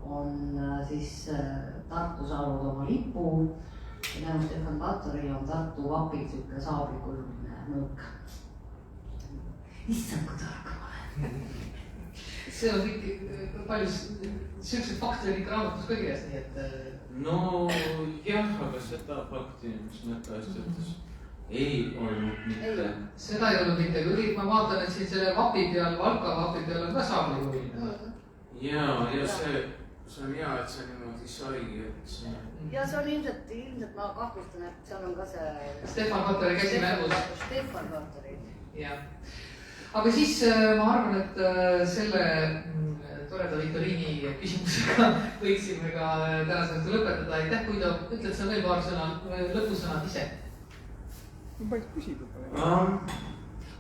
[SPEAKER 4] on siis Tartu saanud oma lipu ja tänu Stefan Batorile on Tartu vapil siuke saablikujuline mõõk. Issand, kui tark ma olen.
[SPEAKER 1] See on kõik palju sellised fakte on ikka raamatus ka kirjas, nii et...
[SPEAKER 3] No jah, aga seda fakti, mis Märta hästi ütles, ei olnud mitte.
[SPEAKER 1] Seda ei olnud mitte, kui ma vaatan, et siin selle vapi peal, Valka vapi peal on ka saablikujuline.
[SPEAKER 3] Ja see on hea, et see niimoodi saigi, et see...
[SPEAKER 4] Ja see on ilmselt ma kahtlustan, et seal on ka see...
[SPEAKER 1] Stefan Batori käsi mängus.
[SPEAKER 4] Stefan Batori.
[SPEAKER 1] Jah. Aga siis ma arvan, et selle toreda viktoriini küsimusega võiksime ka tänaseks lõpetada. Aitäh, kui ta ütled sa veel paar sõna, lõpusõnad ise.
[SPEAKER 6] Ma paist küsida.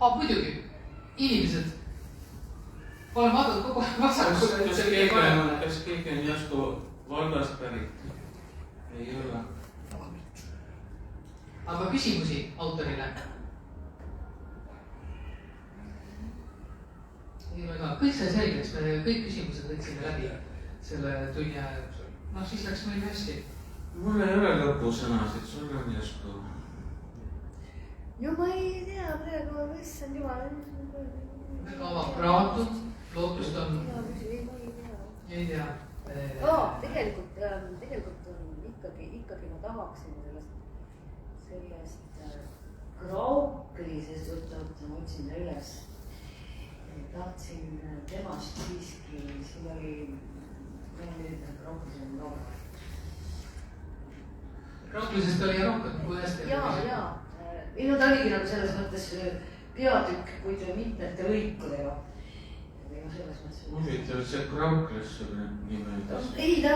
[SPEAKER 1] muidugi, inimesed. Olen vaadanud kogu aeg vasakule.
[SPEAKER 3] Kas keegi on järsku Valgast pärit? Ei ole.
[SPEAKER 1] Aga küsimusi autorile? Ei ole ka. Kõik sai selgeks, me kõik küsimused võtsime läbi selle tunni aja jooksul. Siis läks meil hästi.
[SPEAKER 3] Mul ei ole lõpusõnasid, sul on järsku.
[SPEAKER 5] No ma ei tea, praegu issand jumal.
[SPEAKER 1] Väga avab raamatut, lootust on. Ei tea.
[SPEAKER 5] Tegelikult on ikkagi ma tahaksin sellest Krauklisest võtta, ma otsin ta üles. Tahtsin temast siiski, siin oli Krauklisem laul.
[SPEAKER 1] Krauklisest oli rohkem kui hästi.
[SPEAKER 5] Jaa. Ei no ta oligi nagu selles mõttes peatükk, kuid mitmete lõikudega.
[SPEAKER 3] Huvitav, see Krauklis selle nimetas.
[SPEAKER 5] Ei ta...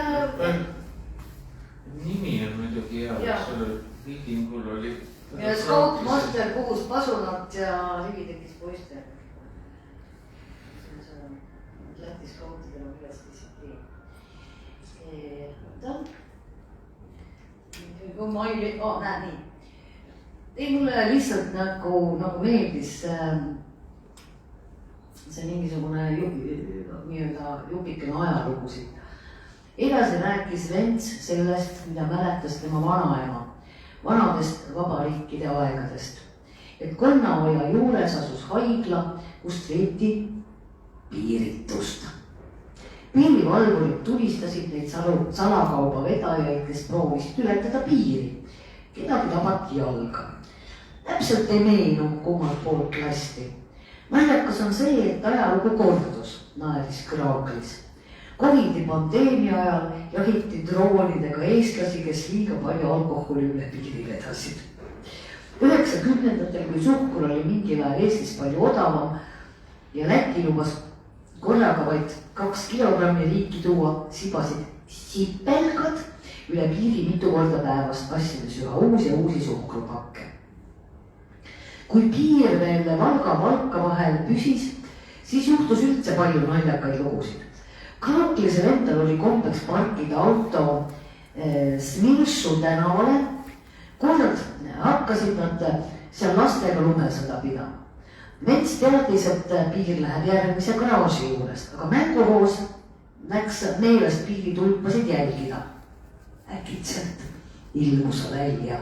[SPEAKER 3] Nimi on muidugi hea, selle viikingul oli...
[SPEAKER 5] Ja Scoutmaster puhus pasunat ja Livi tekkis poiste. Läti skautidel on üles distsipliin. Näe nii. Ei, mulle lihtsalt nagu meeldis see mingisugune nii-öelda jupikene ajalugusid. Edasi rääkis Vents sellest, mida mäletas tema vanaema, vanadest vabariikide aegadest. Et Konnaoja juures asus haigla, kust veeti piiritust. Piirivalvurid tulistasid neid salakauba vedajaid, kes proovisid ületada piiri. Kedagi tabati jalga. Täpselt ei meenu, kummalt poolt lasti. Naljakas on see, et ajalugu kordus, naeris Krauklis. Covidi pandeemia ajal jahiti droonidega eestlasi, kes liiga palju alkoholi üle piiri vedasid. 90-ndatel, kui suhkur oli mingil ajal Eestis palju odavam ja Läti lubas korraga vaid 2 kilogrammi riiki tuua, sibasid sipelgad üle piiri mitu korda päevast, passides üha uusi suhkrupakke. Kui piir veel Valga vahel püsis, siis juhtus üldse palju naljakaid lugusid. Kraaklise endal oli kombeks parkida auto Smiršu tänavale. Kord hakkasid nad seal lastega lumesõda pidama. Mets teadis, et piir läheb järgmise garaaži juurest, aga mänguhoos läks meelest piiritulpasid jälgida. Äkitselt ilmus välja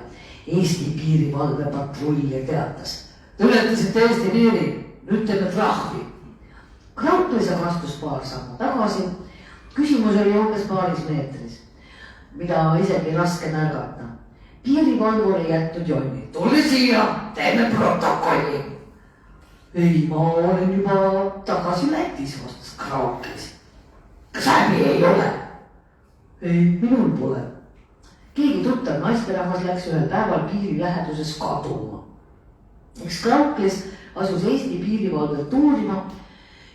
[SPEAKER 5] Eesti piirivalvepatrull ja teatas. Te ületasite Eesti piiri, nüüd teeme trahvi. Krauklise kastus paar sammu tagasi. Küsimus oli umbes paaris meetris, mida isegi raske märgata. Piirivalvur ei jätnud jonni. Tule siia, teeme protokolli. Ei, ma olen juba tagasi Lätis, vastas Krauklis. Kas häbi ei ole? Ei, minul pole. Keegi tuttav naisterahvas läks ühel päeval piiri läheduses kaduma. Eks Krauklis asus Eesti piirivalvet uurima,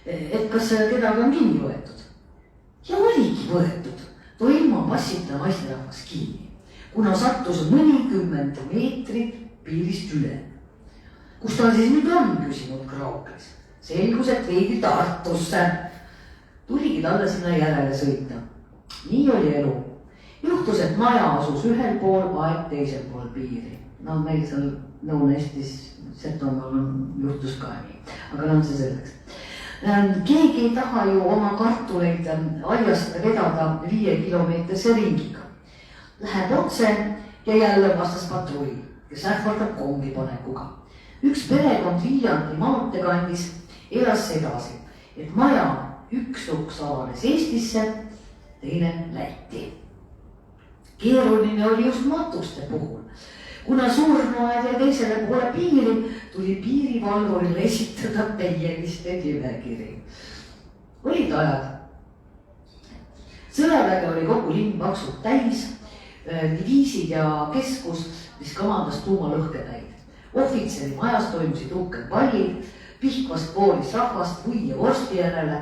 [SPEAKER 5] et kas kedagi on kinni võetud. Ja oligi võetud, too ilma passita naisterahvas kinni, kuna sattus mõnikümmend meetrit piirist üle. Kus ta siis nüüd on, küsinud Krauklis. Selgus, et veidi Tartusse. Tuligi talle sinna järele sõita. Nii oli elu. Juhtus, et maja asus ühel pool, aeg teisel pool piiri. No meil seal Lõuna-Eestis, Setomaal juhtus ka nii, aga see selleks. Keegi ei taha ju oma kartuleid aiast vedada 5 kilomeetrise ringiga. Läheb otse ja jälle vastas patrull, kes ähvardab kongipanekuga. Üks perekond Viljandi maanteekandis elas edasi, et maja üks uks avanes Eestisse, teine Lätti. Keeruline oli just matuste puhul. Kuna surnuaed jäi teisele poole piiri, tuli piirivalvuril esitada täieliste nimekiri. Olid ajad. Sõjaväge oli kogu linn paksult täis, diviisid ja keskus, mis kavandas tuumalõhkepäid. Ohvitseri majas toimusid uhked pallid, Pihkvast poolis rahvast või ja vorsti järele.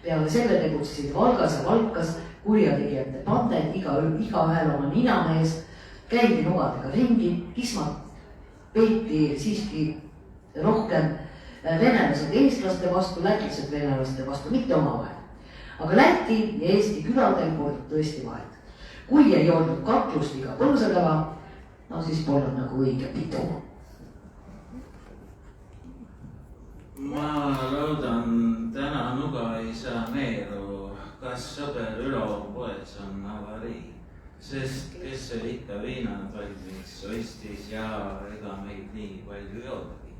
[SPEAKER 5] Peale selle tegutsesid Valgas ja Valkas kurjategijate panded, igaühel oma ninamees, käidi nugadega ringi, kismat peeti siiski rohkem venelased eestlaste vastu, lätlased venelaste vastu, mitte omavahel. aga Läti ja Eesti küladel polnud tõesti vahet. kui ei olnud kaklust iga põõsa taga, no siis polnud nagu õige pidu.
[SPEAKER 3] ma loodan, täna nuga ei saa meeru, kas sõber Ülo poes on avarii, sest kes see ikka viinad valmis ostis ja ega meid nii palju ei olegi.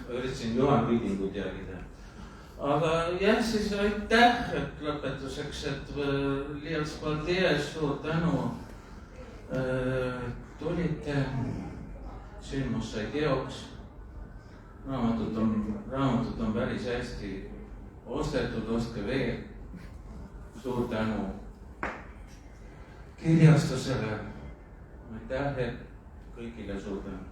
[SPEAKER 3] üritasin Juhan Viidingut jälgida. aga jah, siis aitäh, et lõpetuseks, et Liialt Spaldies, suur tänu, tulite, sündmus sai teoks. raamatut on päris hästi ostetud, ostke veel. suur tänu kirjastusele. aitäh ja kõigile suur tänu.